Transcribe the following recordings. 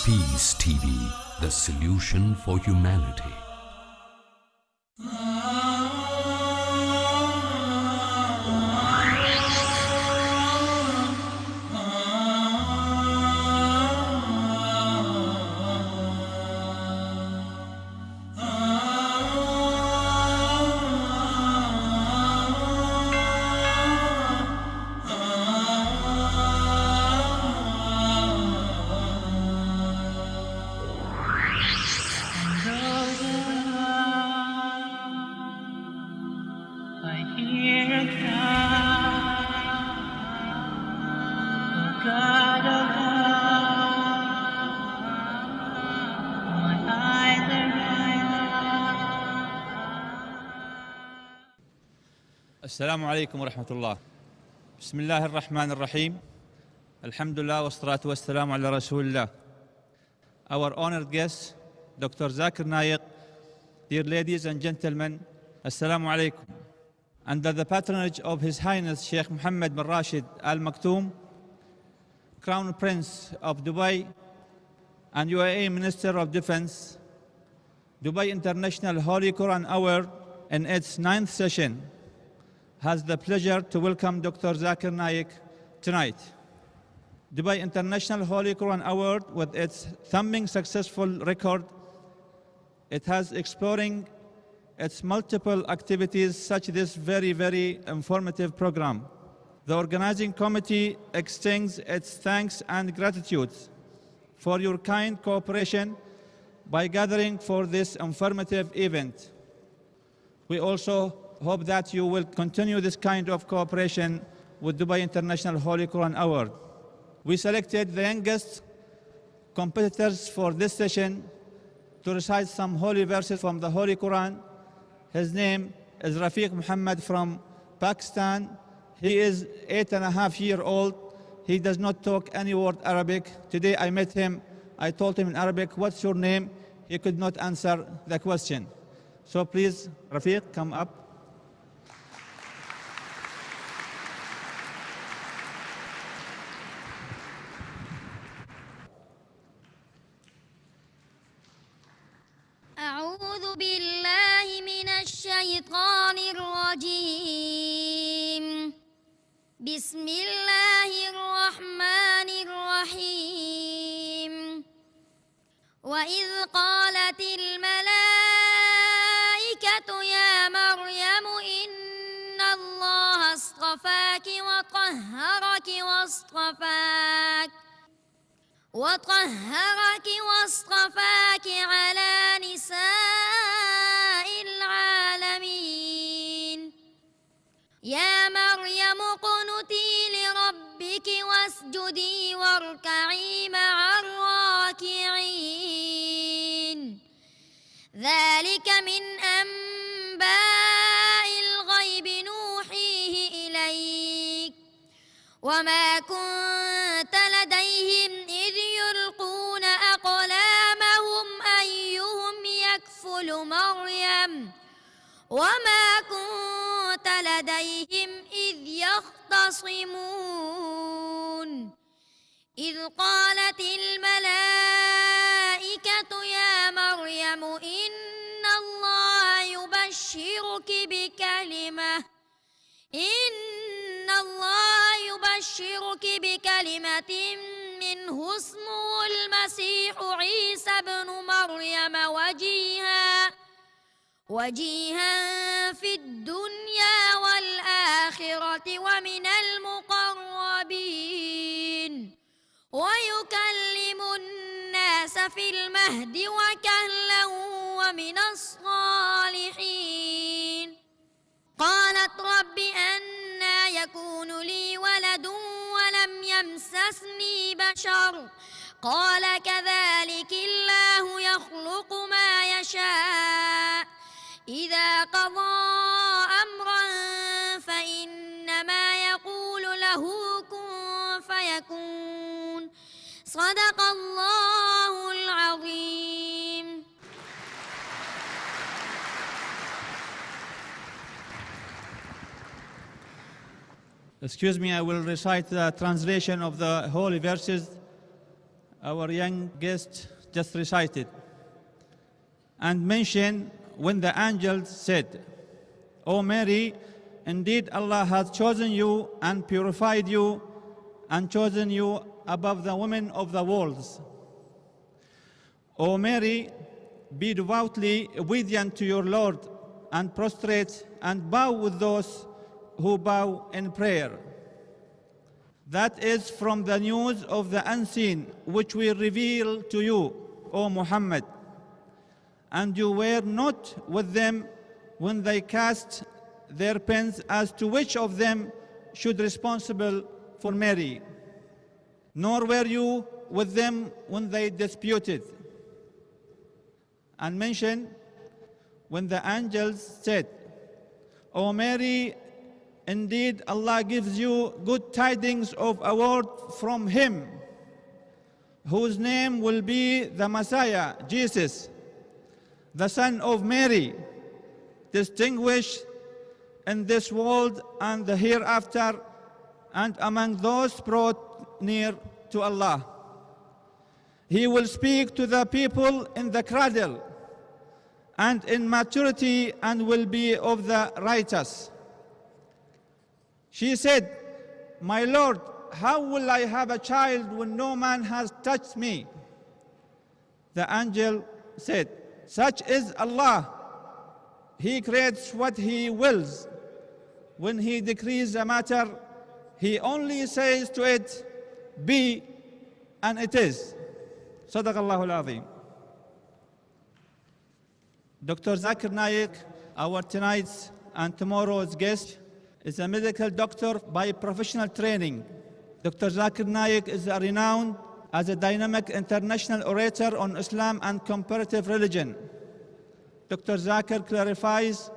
Peace TV, the solution for humanity. السلام عليكم ورحمة الله. بسم الله الرحمن الرحيم. Alhamdulillah wassalatu wassalamu ala Rasulullah. Our honored guest, Dr. Zakir Naik, dear ladies and gentlemen, Assalamu alaikum. Under the patronage of His Highness Sheikh Mohammed bin Rashid Al Maktoum, Crown Prince of Dubai and UAE Minister of Defense, Dubai International Holy Quran Hour in its 9th session has the pleasure to welcome Dr. Zakir Naik tonight. Dubai International Holy Quran Award, with its thumping successful record, it has exploring its multiple activities such this very informative program. The organizing committee extends its thanks and gratitude for your kind cooperation by gathering for this informative event. We also hope that you will continue this kind of cooperation with Dubai International Holy Quran Award. We selected the youngest competitors for this session to recite some holy verses from the Holy Quran. His name is Rafiq Muhammad from Pakistan. He is 8.5 years old. He does not talk any word Arabic. Today I met him. I told him in Arabic, "What's your name?" He could not answer the question. So please, Rafiq, come up. أعوذ بالله من الشيطان الرجيم. بسم الله الرحمن الرحيم. وإذ قالت الملائكة يا مريم إن الله اصطفاك واصطفاك على نساء العالمين. يا مريم اقنتي لربك واسجدي واركعي مع الراكعين. ذلك من أنباء الغيب نوحيه إليك وما كنت لديهم إذ يلقون أقلامهم أيهم يكفل مريم وما كنت لديهم إذ يختصمون. إذ قالت الملائكة يا مريم إن الله يبشرك بكلمة منه اسمه المسيح عيسى ابن مريم وجيها في الدنيا والآخرة ومن المقربين ويكلم الناس في المهد وكهلا ومن الصالحين. قالت رب أنى يكون لي ولد ولم يمسسني بشر قال كذلك الله يخلق ما يشاء إذا قضى أمرا فإنما يقول له كن فيكون. صدق الله العظيم. Excuse me, I will recite the translation of the holy verses our young guest just recited and mentioned when the angel said, "O Mary, indeed Allah has chosen you and purified you and chosen you above the women of the worlds. O Mary, be devoutly obedient to your Lord and prostrate and bow with those who bow in prayer." That is from the news of the unseen, which we reveal to you, O Muhammad. And you were not with them when they cast their pens as to which of them should responsible for Mary, nor were you with them when they disputed. And mention when the angels said, "O Mary, indeed Allah gives you good tidings of a word from Him, whose name will be the Messiah, Jesus, the son of Mary, distinguished in this world and the hereafter, and among those brought near to Allah. He will speak to the people in the cradle and in maturity, and will be of the righteous." She said, "My Lord, how will I have a child when no man has touched me?" The angel said, "Such is Allah. He creates what He wills. When He decrees a matter, He only says to it, 'Be,' and it is." Sadaqallahu al-Azim. Dr. Zakir Naik, our tonight's and tomorrow's guest, is a medical doctor by professional training. Dr. Zakir Naik is renowned as a dynamic international orator on Islam and comparative religion. Dr. Zakir clarifies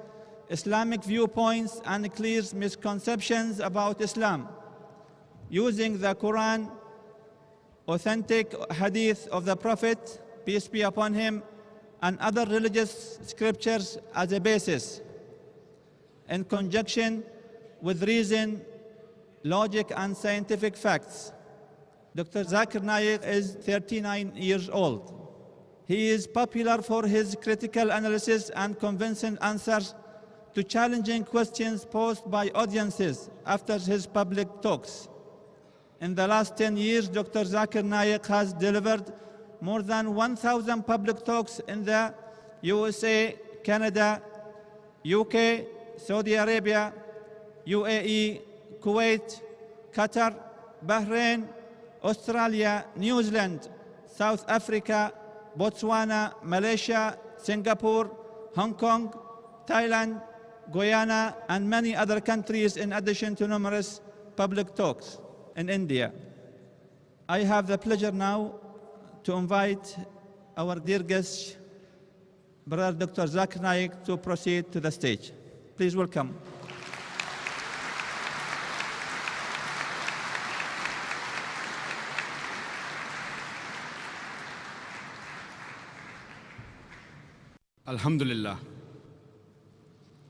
Islamic viewpoints and clears misconceptions about Islam using the Quran, authentic hadith of the Prophet, peace be upon him, and other religious scriptures as a basis, in conjunction with reason, logic, and scientific facts. Dr. Zakir Naik is 39 years old. He is popular for his critical analysis and convincing answers to challenging questions posed by audiences after his public talks. In the last 10 years, Dr. Zakir Naik has delivered more than 1,000 public talks in the USA, Canada, UK, Saudi Arabia, UAE, Kuwait, Qatar, Bahrain, Australia, New Zealand, South Africa, Botswana, Malaysia, Singapore, Hong Kong, Thailand, Guyana, and many other countries, in addition to numerous public talks in India. I have the pleasure now to invite our dear guest, Brother Dr. Zakir Naik, to proceed to the stage. Please welcome. Alhamdulillah,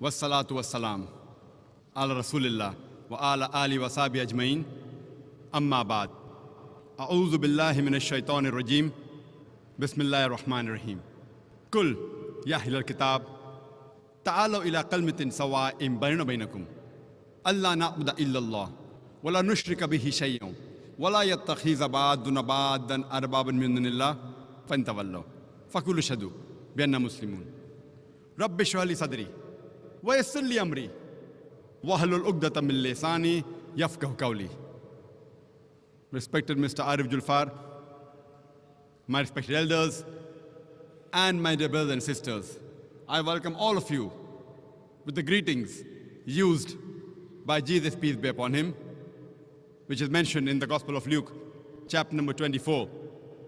wassalatu wassalam, ala Rasulillah, wa ala ali wa sahbihi ajmain, amma ba'd. A'udhu billahi minash shaitanir rajim, bismillahir rahmanir rahim. Kul, ya ahlal kitab, ta'alaw ila kalmatin sawa'in baynana baynakum, alla na'budu illa Allah, wa la nushrika bihi shay'an, wa la yattakhiza ba'duna ba'dan arbaban min dunillah, fantawallaw. Fakulu shahadu بأننا مسلمون. رب اشرح لي صدري ويسر لي أمري واحلل عقدة من لساني يفقهوا قولي. Respected Mr. Arif Julfar, my respected elders, and my dear brothers and sisters, I welcome all of you with the greetings used by Jesus, peace be upon him, which is mentioned in the Gospel of Luke, chapter number 24,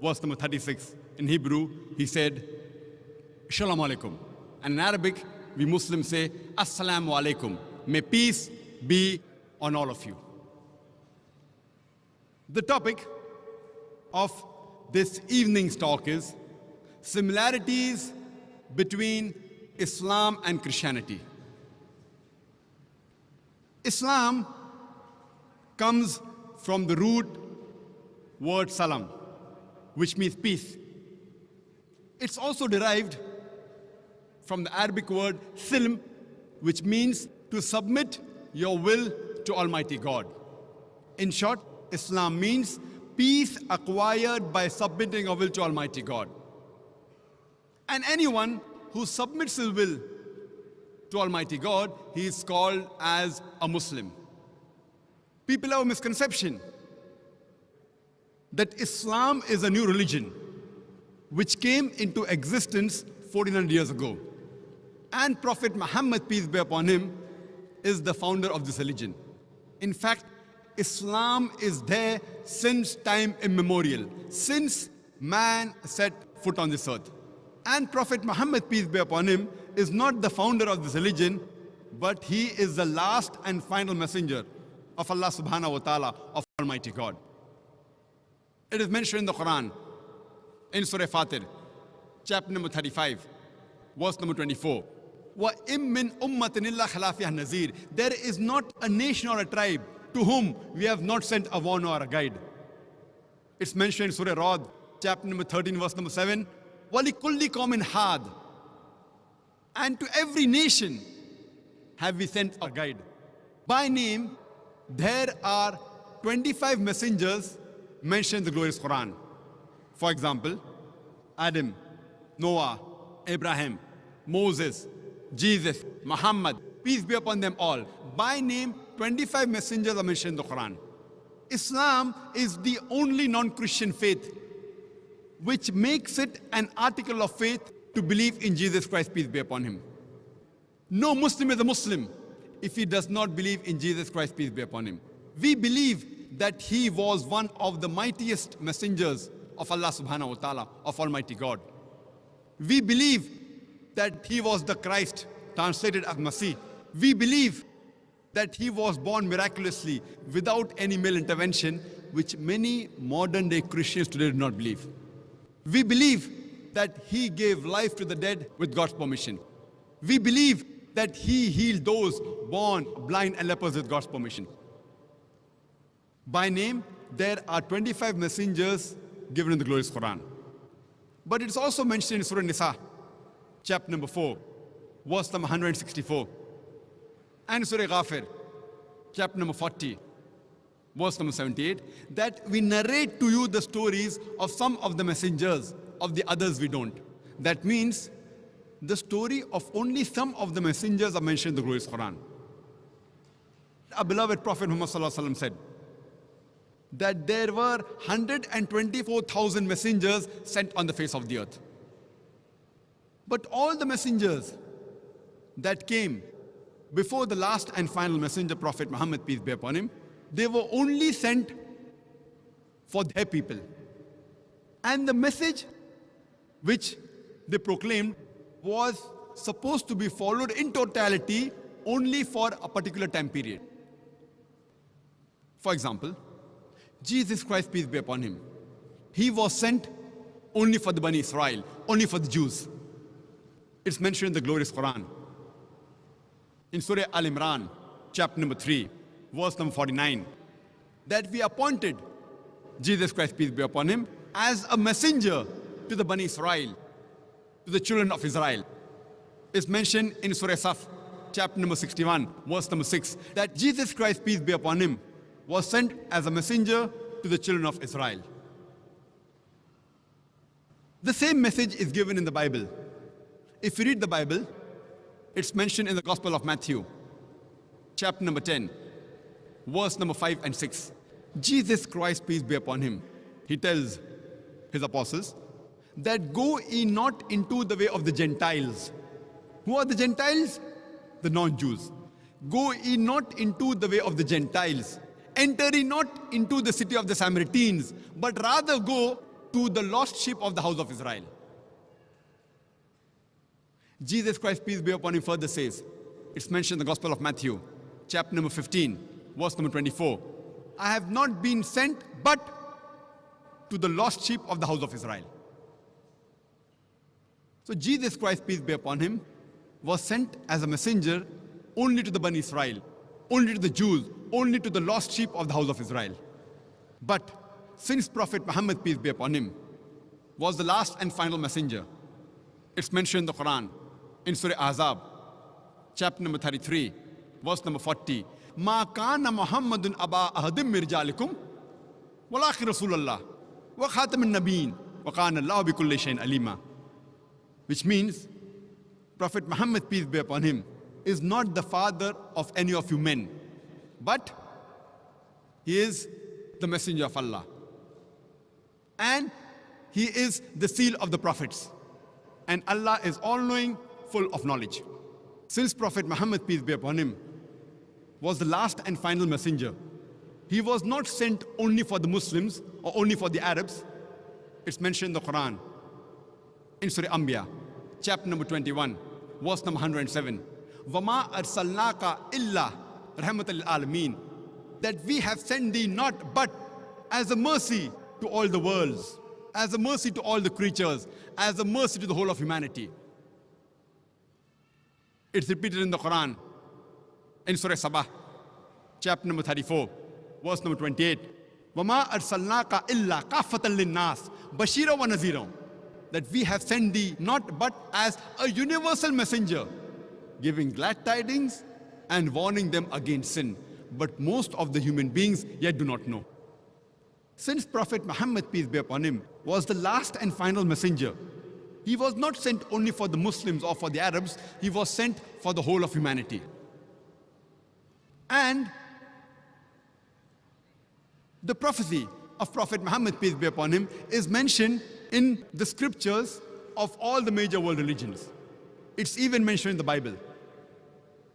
verse number 36. In Hebrew, he said, Shalom alaikum. And in Arabic, we Muslims say, Assalamu alaikum. May peace be on all of you. The topic of this evening's talk is similarities between Islam and Christianity. Islam comes from the root word salam, which means peace. It's also derived from the Arabic word silm, which means to submit your will to Almighty God. In short, Islam means peace acquired by submitting your will to Almighty God. And anyone who submits his will to Almighty God, he is called as a Muslim. People have a misconception that Islam is a new religion which came into existence 1400 years ago. And Prophet Muhammad, peace be upon him, is the founder of this religion. In fact, Islam is there since time immemorial, since man set foot on this earth. And Prophet Muhammad, peace be upon him, is not the founder of this religion, but he is the last and final messenger of Allah subhanahu wa ta'ala, of Almighty God. It is mentioned in the Quran, in Surah Fatir, chapter number 35, verse number 24. وَإِم مِّنْ أُمَّةٍ إِلَّا خَلَا فِيهَا النَّذِيرُ. There is not a nation or a tribe to whom we have not sent a warner or a guide. It's mentioned in Surah Ra'd, chapter number 13, verse number 7. وَلِكُلِّ قَوْمٍ هَادٍ. And to every nation have we sent a guide. By name, there are 25 messengers mentioned in the glorious Quran. For example, Adam, Noah, Abraham, Moses, Jesus, Muhammad, peace be upon them all. By name, 25 messengers are mentioned in the Quran. Islam is the only non-Christian faith which makes it an article of faith to believe in Jesus Christ, peace be upon him. No Muslim is a Muslim if he does not believe in Jesus Christ, peace be upon him. We believe that he was one of the mightiest messengers of Allah subhanahu wa ta'ala, of Almighty God. We believe that he was the Christ, translated as Masih. We believe that he was born miraculously without any male intervention, which many modern day Christians today do not believe. We believe that he gave life to the dead with God's permission. We believe that he healed those born blind and lepers with God's permission. By name, there are 25 messengers given in the glorious Quran. But it's also mentioned in Surah Nisa, chapter number 4, verse number 164. And Surah Ghafir, chapter number 40, verse number 78, that we narrate to you the stories of some of the messengers, of the others we don't. That means the story of only some of the messengers are mentioned in the glorious Quran. Our beloved Prophet Muhammad sallallahu alaihi wasallam said that there were 124,000 messengers sent on the face of the earth. But all the messengers that came before the last and final messenger, Prophet Muhammad, peace be upon him, they were only sent for their people. And the message which they proclaimed was supposed to be followed in totality only for a particular time period. For example, Jesus Christ, peace be upon him, he was sent only for the Bani Israel, only for the Jews. It's mentioned in the glorious Quran. In Surah Al-Imran, chapter number 3, verse number 49, that we appointed Jesus Christ, peace be upon him, as a messenger to the Bani Israel, to the children of Israel. It's mentioned in Surah Saf, chapter number 61, verse number 6, that Jesus Christ, peace be upon him, was sent as a messenger to the children of Israel. The same message is given in the Bible. If you read the Bible, it's mentioned in the Gospel of Matthew, chapter number 10, verse number 5 and 6. Jesus Christ, peace be upon him, he tells his apostles that go ye not into the way of the Gentiles. Who are the Gentiles? The non-Jews. Go ye not into the way of the Gentiles. Enter ye not into the city of the Samaritans, but rather go to the lost sheep of the house of Israel. Jesus Christ, peace be upon him, further says, it's mentioned in the Gospel of Matthew, chapter number 15, verse number 24. I have not been sent but to the lost sheep of the house of Israel. So Jesus Christ, peace be upon him, was sent as a messenger only to the Bani Israel, only to the Jews, only to the lost sheep of the house of Israel. But since Prophet Muhammad, peace be upon him, was the last and final messenger. It's mentioned in the Quran, in Surah Ahzab, chapter number 33, verse number 40. Ma kana Muhammadun aba ahadim min rijalikum walakin Rasulullah wa khatamun nabiyyin wa kana Allahu bi kulli shay'in alima. Which means, Prophet Muhammad, peace be upon him, is not the father of any of you men, but he is the messenger of Allah. And he is the seal of the prophets. And Allah is all-knowing, full of knowledge. Since Prophet Muhammad, peace be upon him, was the last and final messenger, he was not sent only for the Muslims or only for the Arabs. It's mentioned in the Quran, in Surah Anbiya, chapter number 21, verse number 107. وَمَا أَرْسَلْنَاكَ إِلَّا رَحْمَةً لِلْعَالَمِينَ. That we have sent thee not but as a mercy to all the worlds, as a mercy to all the creatures, as a mercy to the whole of humanity. It's repeated in the Quran, in Surah Sabah, chapter number 34, verse number 28. وَمَا أَرْسَلْنَاكَ إِلَّا كَافَّةً لِلنَّاسِ بَشِيرًا وَنَذِيرًا. That we have sent thee not but as a universal messenger, giving glad tidings and warning them against sin. But most of the human beings yet do not know. Since Prophet Muhammad, peace be upon him, was the last and final messenger, he was not sent only for the Muslims or for the Arabs, he was sent for the whole of humanity. And the prophecy of Prophet Muhammad, peace be upon him, is mentioned in the scriptures of all the major world religions. It's even mentioned in the Bible.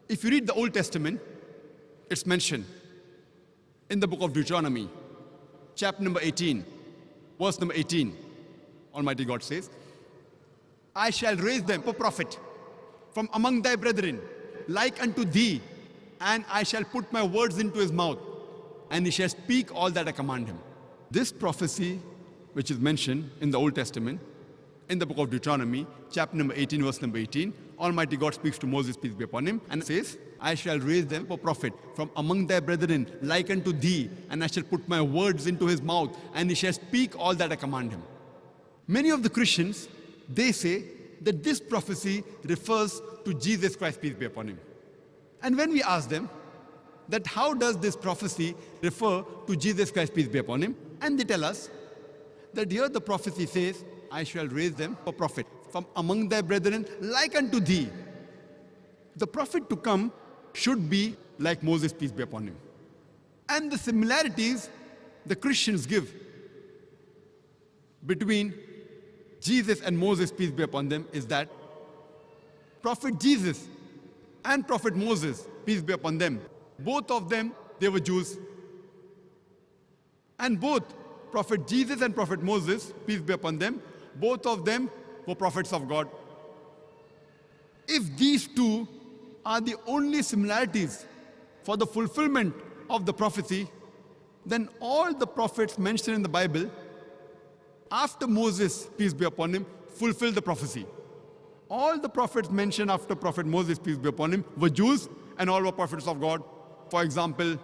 If you read the Old Testament, it's mentioned in the book of Deuteronomy, chapter number 18, verse number 18. Almighty God says, I shall raise them a prophet from among thy brethren, like unto thee, and I shall put my words into his mouth, and he shall speak all that I command him. This prophecy, which is mentioned in the Old Testament, in the book of Deuteronomy, chapter number 18, verse number 18, Almighty God speaks to Moses, peace be upon him, and says, I shall raise them a prophet from among their brethren, like unto thee, and I shall put my words into his mouth, and he shall speak all that I command him. Many of the Christians, they say that this prophecy refers to Jesus Christ, peace be upon him. And when we ask them that how does this prophecy refer to Jesus Christ, peace be upon him, and they tell us that here the prophecy says, I shall raise them a prophet from among their brethren, like unto thee. The prophet to come should be like Moses, peace be upon him. And the similarities the Christians give between Jesus and Moses, peace be upon them, is that Prophet Jesus and Prophet Moses, peace be upon them, both of them, they were Jews. And both Prophet Jesus and Prophet Moses, peace be upon them, both of them were prophets of God. If these two are the only similarities for the fulfillment of the prophecy, then all the prophets mentioned in the Bible after Moses, peace be upon him, fulfilled the prophecy. All the prophets mentioned after Prophet Moses, peace be upon him, were Jews, and all were prophets of God. For example,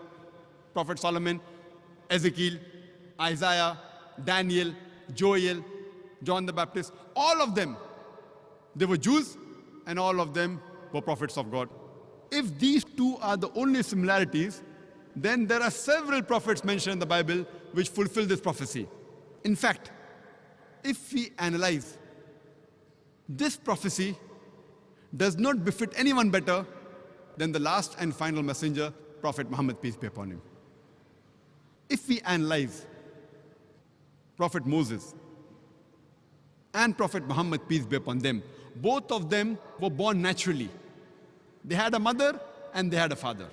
Prophet Solomon, Ezekiel, Isaiah, Daniel, Joel, John the Baptist, all of them, they were Jews, and all of them were prophets of God. If these two are the only similarities, then there are several prophets mentioned in the Bible which fulfill this prophecy. In fact, if we analyze, this prophecy does not befit anyone better than the last and final messenger, Prophet Muhammad, peace be upon him. If we analyze Prophet Moses and Prophet Muhammad, peace be upon them, both of them were born naturally. They had a mother and they had a father.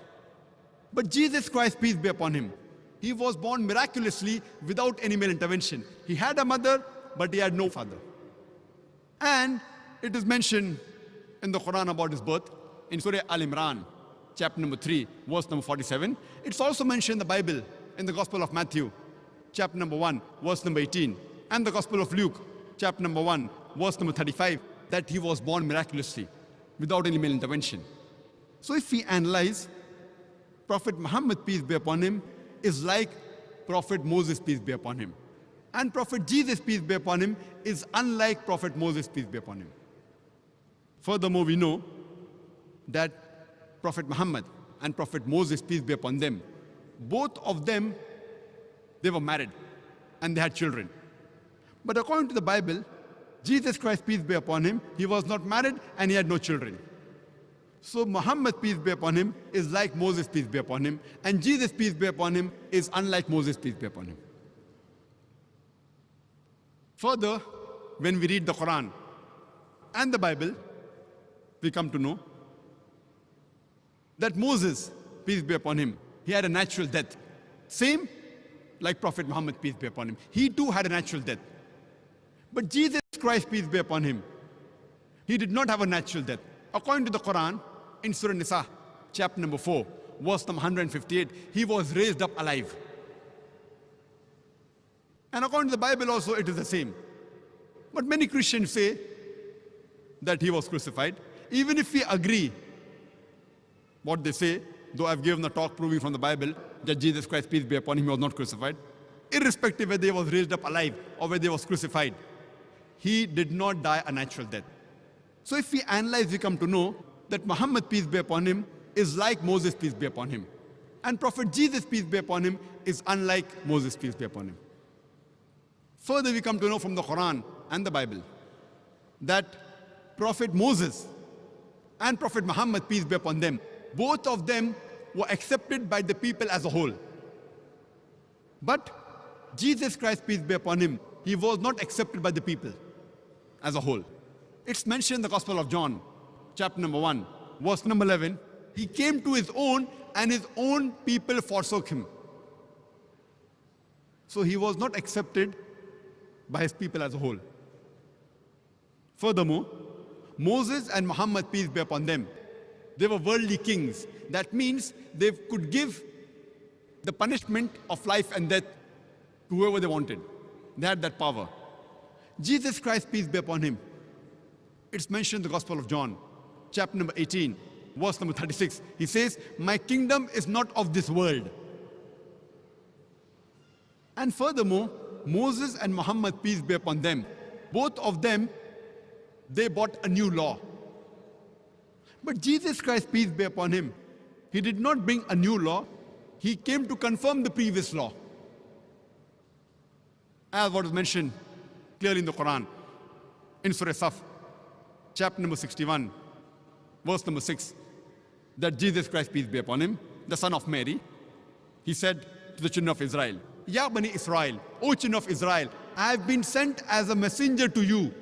But Jesus Christ, peace be upon him, he was born miraculously without any male intervention. He had a mother, but he had no father. And it is mentioned in the Quran about his birth, in Surah Al-Imran, chapter number 3, verse number 47. It's also mentioned in the Bible, in the Gospel of Matthew, chapter number 1, verse number 18, and the Gospel of Luke, chapter number 1, verse number 35, that he was born miraculously, without any male intervention. So if we analyze, Prophet Muhammad, peace be upon him, is like Prophet Moses, peace be upon him. And Prophet Jesus, peace be upon him, is unlike Prophet Moses, peace be upon him. Furthermore, we know that Prophet Muhammad and Prophet Moses, peace be upon them, both of them, they were married and they had children. But according to the Bible, Jesus Christ, peace be upon him, he was not married and he had no children. So Muhammad, peace be upon him, is like Moses, peace be upon him, and Jesus, peace be upon him, is unlike Moses, peace be upon him. Further, when we read the Quran and the Bible, we come to know that Moses, peace be upon him, he had a natural death. Same like Prophet Muhammad, peace be upon him. He too had a natural death. But Jesus Christ, peace be upon him, he did not have a natural death. According to the Quran, in Surah Nisa, chapter number 4, verse number 158, he was raised up alive. And according to the Bible also, it is the same. But many Christians say that he was crucified. Even if we agree what they say, though I've given a talk proving from the Bible that Jesus Christ, peace be upon him, he was not crucified, irrespective whether he was raised up alive or whether he was crucified, he did not die a natural death. So if we analyze, we come to know that Muhammad, peace be upon him, is like Moses, peace be upon him. And Prophet Jesus, peace be upon him, is unlike Moses, peace be upon him. Further, we come to know from the Quran and the Bible that Prophet Moses and Prophet Muhammad, peace be upon them, both of them were accepted by the people as a whole. But Jesus Christ, peace be upon him, he was not accepted by the people as a whole. It's mentioned in the Gospel of John, chapter number 1, verse number 11. He came to his own and his own people forsook him. So he was not accepted by his people as a whole. Furthermore, Moses and Muhammad, peace be upon them, they were worldly kings. That means they could give the punishment of life and death to whoever they wanted. They had that power. Jesus Christ, peace be upon him, it's mentioned in the Gospel of John, chapter number 18, verse number 36. He says, my kingdom is not of this world. And furthermore, Moses and Muhammad, peace be upon them, both of them, they brought a new law. But Jesus Christ, peace be upon him, he did not bring a new law. He came to confirm the previous law. As what is mentioned clearly in the Quran, in Surah Saf, chapter number 61, verse number 6, that Jesus Christ, peace be upon him, the son of Mary, he said to the children of Israel, Ya Bani Israel, O children of Israel, I have been sent as a messenger to you,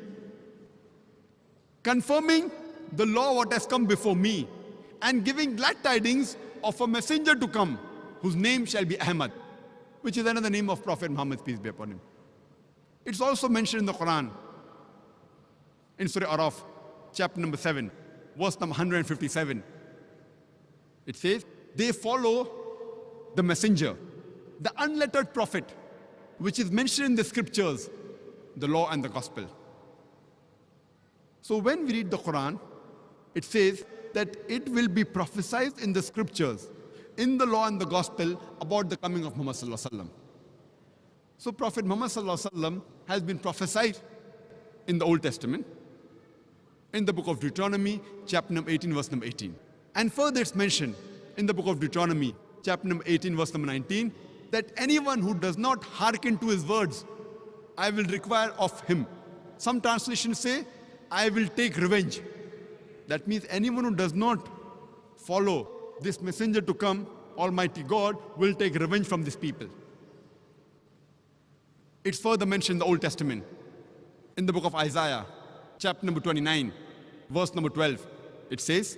confirming the law what has come before me, and giving glad tidings of a messenger to come, whose name shall be Ahmad, which is another name of Prophet Muhammad, peace be upon him. It's also mentioned in the Quran, in Surah Araf, chapter number 7, verse number 157. It says, they follow the messenger, the unlettered prophet, which is mentioned in the scriptures, the law and the gospel. So when we read the Quran, it says that it will be prophesied in the scriptures, in the law and the gospel, about the coming of Muhammad sallallahu alaihi wasallam. So Prophet Muhammad sallallahu alaihi wasallam has been prophesied in the Old Testament, in the book of Deuteronomy, chapter number 18, verse number 18. And further it's mentioned in the book of Deuteronomy, chapter number 18, verse number 19, that anyone who does not hearken to his words, I will require of him. Some translations say, I will take revenge. That means anyone who does not follow this messenger to come, Almighty God will take revenge from these people. It's further mentioned in the Old Testament, in the book of Isaiah, chapter number 29, verse number 12. It says,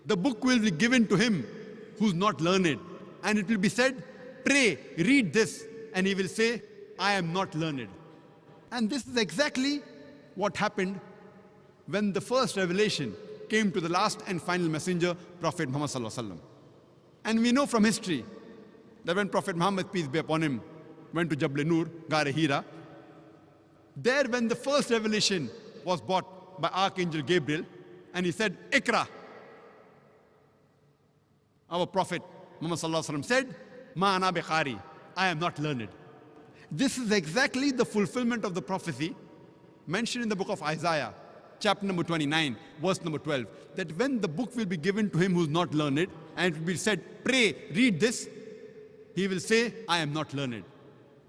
the book will be given to him who's not learned, and it will be said, pray, read this, and he will say, I am not learned. And this is exactly what happened when the first revelation came to the last and final messenger, Prophet Muhammad sallallahu alaihi wasallam. And we know from history that when Prophet Muhammad, peace be upon him, went to Jabal Nur, Gar Hira, there when the first revelation was brought by Archangel Gabriel, and he said, Ikra. Our Prophet Muhammad sallallahu alaihi wasallam said, Ma ana biqari, I am not learned. This is exactly the fulfillment of the prophecy mentioned in the book of Isaiah, chapter number 29, verse number 12, that when the book will be given to him who is not learned, and it will be said, pray, read this, he will say, I am not learned.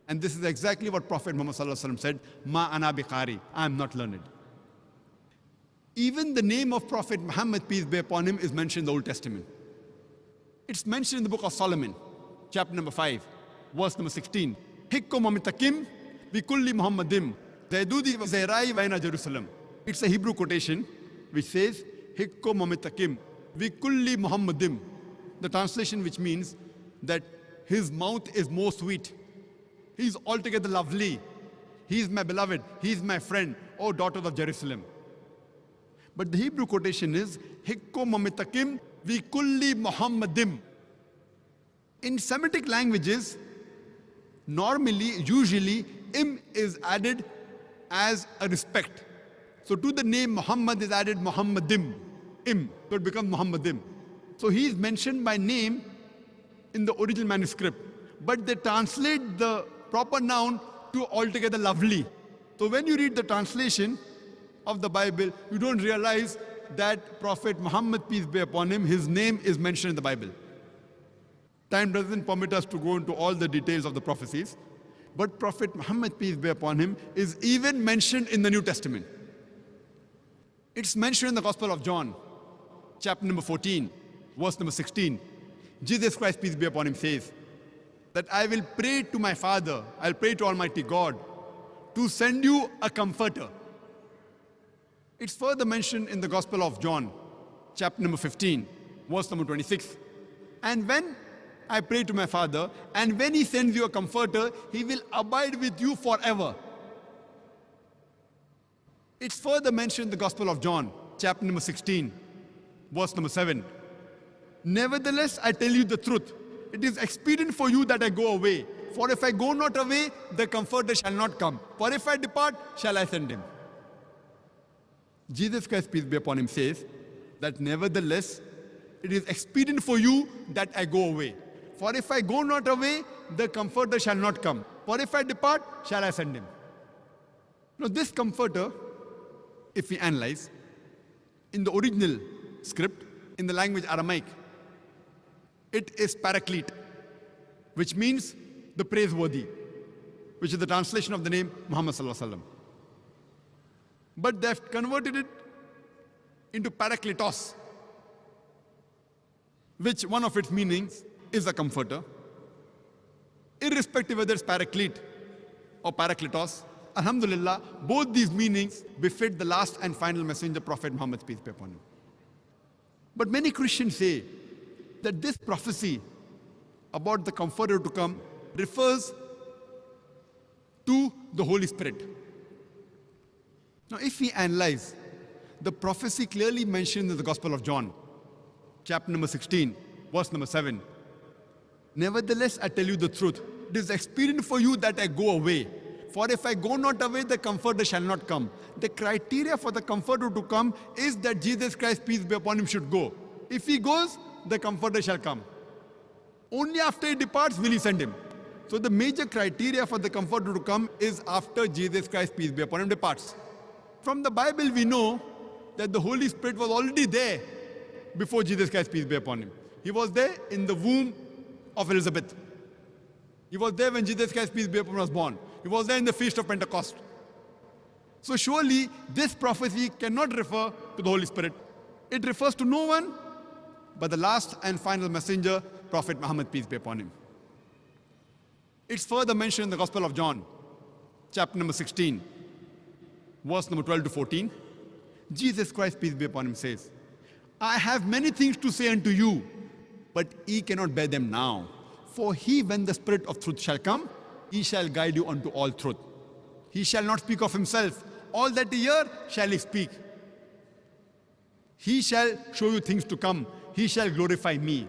And this is exactly what Prophet Muhammad said, Ma ana biqari, I am not learned. Even the name of Prophet Muhammad, peace be upon him, is mentioned in the Old Testament. It's mentioned in the book of Solomon, chapter number 5, verse number 16. Hikko mamitakim bikulli Muhammadim, zaydudi zairai vaina Jerusalem. It's a Hebrew quotation which says, Hikko mamitakim bikulli Muhammadim. The translation which means that his mouth is more sweet. He's altogether lovely. He's my beloved. He's my friend, O daughters of Jerusalem. But the Hebrew quotation is, Hikko mamitakim vi kulli Muhammadim. In Semitic languages, normally, usually, im is added as a respect. So to the name Muhammad is added Muhammadim, im. So it becomes Muhammadim. So he is mentioned by name in the original manuscript. But they translate the proper noun to altogether lovely. So when you read the translation of the Bible, you don't realize that Prophet Muhammad, peace be upon him, his name is mentioned in the Bible. Time doesn't permit us to go into all the details of the prophecies, but Prophet Muhammad, peace be upon him, is even mentioned in the New Testament. It's mentioned in the Gospel of John, chapter number 14, verse number 16. Jesus Christ, peace be upon him, says that I will pray to my Father, I'll pray to Almighty God to send you a comforter. It's further mentioned in the Gospel of John, chapter number 15, verse number 26. And when I pray to my Father, and when he sends you a comforter, he will abide with you forever. It's further mentioned in the Gospel of John, chapter number 16, verse number 7. Nevertheless, I tell you the truth. It is expedient for you that I go away. For if I go not away, the comforter shall not come. For if I depart, shall I send him. Jesus Christ, peace be upon him, says that nevertheless, it is expedient for you that I go away. For if I go not away, the comforter shall not come. For if I depart, shall I send him. Now this comforter, if we analyze, in the original script, in the language Aramaic, it is paraclete, which means the praiseworthy, which is the translation of the name Muhammad sallallahu alaihi wasallam. But they have converted it into parakletos, which one of its meanings is a comforter. Irrespective whether it's paraclete or parakletos, alhamdulillah, both these meanings befit the last and final messenger, Prophet Muhammad, peace be upon him. But many Christians say that this prophecy about the comforter to come refers to the Holy Spirit. Now, if we analyze, the prophecy clearly mentioned in the Gospel of John, chapter number 16, verse number 7. Nevertheless, I tell you the truth. It is expedient for you that I go away. For if I go not away, the comforter shall not come. The criteria for the comforter to come is that Jesus Christ, peace be upon him, should go. If he goes, the comforter shall come. Only after he departs will he send him. So the major criteria for the comforter to come is after Jesus Christ, peace be upon him, departs. From the Bible, we know that the Holy Spirit was already there before Jesus Christ, peace be upon him. He was there in the womb of Elizabeth. He was there when Jesus Christ, peace be upon him, was born. He was there in the Feast of Pentecost. So surely this prophecy cannot refer to the Holy Spirit. It refers to no one but the last and final messenger, Prophet Muhammad, peace be upon him. It's further mentioned in the Gospel of John, chapter number 16, verse number 12 to 14. Jesus Christ, peace be upon him, says, I have many things to say unto you, but ye cannot bear them now. For he, when the Spirit of truth shall come, he shall guide you unto all truth. He shall not speak of himself. All that he hear shall he speak. He shall show you things to come. He shall glorify me.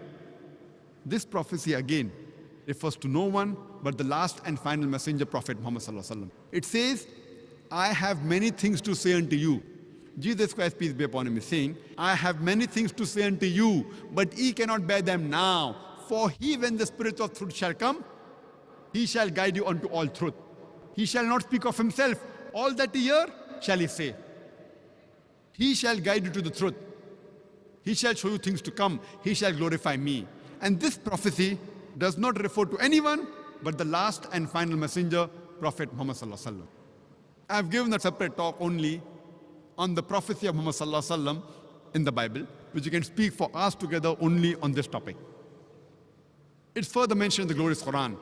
This prophecy again refers to no one but the last and final messenger, Prophet Muhammad sallallahu alaihi wasallam. It says, I have many things to say unto you. Jesus Christ, peace be upon him, is saying, I have many things to say unto you, but ye cannot bear them now. For he, when the Spirit of truth shall come, he shall guide you unto all truth. He shall not speak of himself. All that he hear shall he say. He shall guide you to the truth. He shall show you things to come. He shall glorify me. And this prophecy does not refer to anyone but the last and final messenger, Prophet Muhammad sallallahu alaihi wasallam. I have given a separate talk only on the prophecy of Muhammad sallallahu alaihi wasallam in the Bible, which you can speak for us together only on this topic. It's further mentioned in the glorious Quran,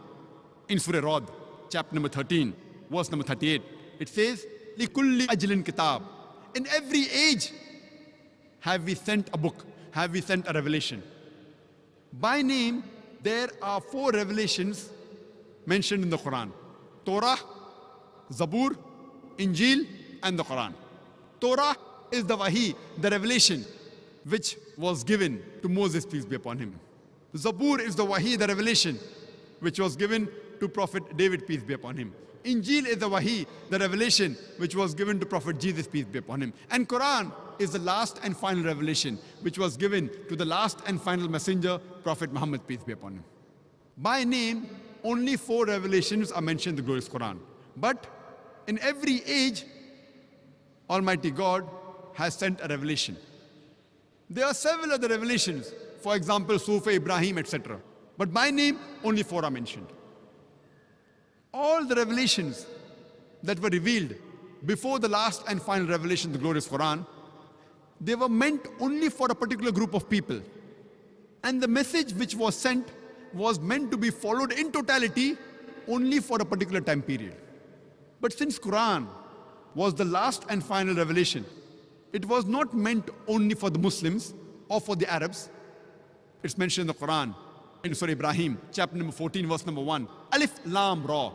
in Surah Rad, chapter number 13, verse number 38. It says, لِكُلِّ أَجْلٍ kitab. In every age have we sent a book, have we sent a revelation. By name, there are 4 revelations mentioned in the Quran: Torah, Zabur, Injil, and the Quran. Torah is the Wahi, the revelation which was given to Moses, peace be upon him. Zabur is the Wahi, the revelation which was given to Prophet David, peace be upon him. Injil is the Wahi, the revelation which was given to Prophet Jesus, peace be upon him. And Quran is the last and final revelation which was given to the last and final messenger, Prophet Muhammad, peace be upon him. By name, only 4 revelations are mentioned in the glorious Quran. But in every age, Almighty God has sent a revelation. There are several other revelations, for example, Sufa, Ibrahim, etc. But by name, only 4 are mentioned. All the revelations that were revealed before the last and final revelation, the glorious Quran, they were meant only for a particular group of people. And the message which was sent was meant to be followed in totality only for a particular time period. But since Quran was the last and final revelation, it was not meant only for the Muslims or for the Arabs. It's mentioned in the Quran, in Surah Ibrahim, chapter number 14, verse number 1. Alif Lam Ra.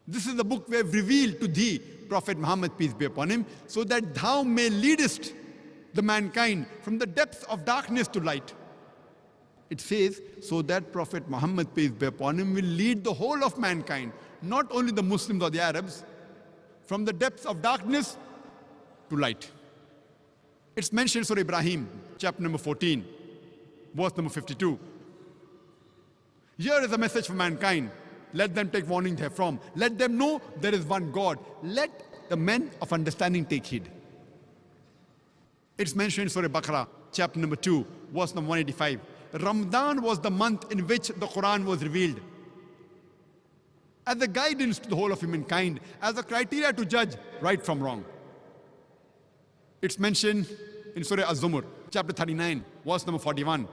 This is the book we have revealed to thee, Prophet Muhammad, peace be upon him, so that thou may leadest the mankind from the depths of darkness to light. It says, so that Prophet Muhammad, peace be upon him, will lead the whole of mankind, not only the Muslims or the Arabs, from the depths of darkness to light. It's mentioned in Surah Ibrahim, chapter number 14, verse number 52. Here is a message for mankind. Let them take warning therefrom. Let them know there is one God. Let the men of understanding take heed. It's mentioned in Surah Baqarah, chapter number 2, verse number 185. Ramadan was the month in which the Quran was revealed. As a guidance to the whole of humankind, as a criteria to judge right from wrong. It's mentioned in Surah Az-Zumar, chapter 39, verse number 41.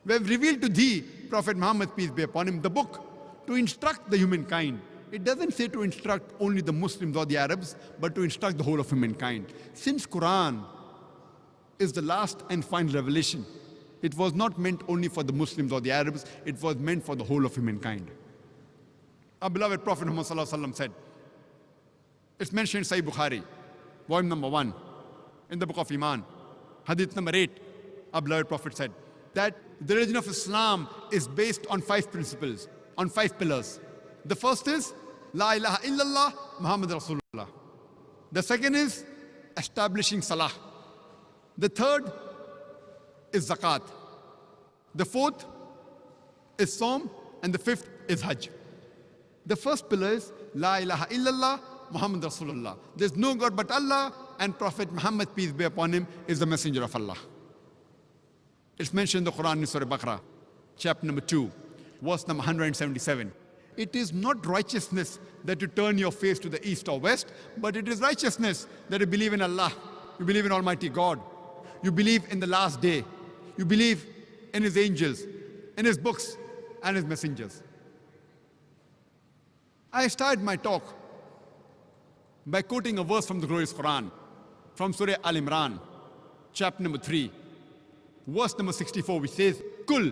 We have revealed to thee, Prophet Muhammad, peace be upon him, the book to instruct the humankind. It doesn't say to instruct only the Muslims or the Arabs, but to instruct the whole of humankind. Since Quran is the last and final revelation, it was not meant only for the Muslims or the Arabs, it was meant for the whole of humankind. Our beloved Prophet Muhammad sallallahu alaihi wasallam said, it's mentioned in Sahih Bukhari, volume number 1, in the book of Iman, hadith number 8, our beloved Prophet said that the religion of Islam is based on 5 principles, on 5 pillars. The first is La ilaha illallah Muhammad Rasulullah. The second is establishing Salah. The third is Zakat. The fourth is Saum, and the fifth is Hajj. The first pillar is La ilaha illallah Muhammad Rasulullah. There's no God but Allah, and Prophet Muhammad, peace be upon him, is the messenger of Allah. It's mentioned in the Quran in Surah Baqarah, chapter number 2, verse number 177. It is not righteousness that you turn your face to the east or west, but it is righteousness that you believe in Allah, you believe in Almighty God, you believe in the last day, you believe in His angels, in His books and His messengers. I started my talk by quoting a verse from the glorious Quran, from Surah Al-Imran, chapter number 3, verse number 64, which says, Kul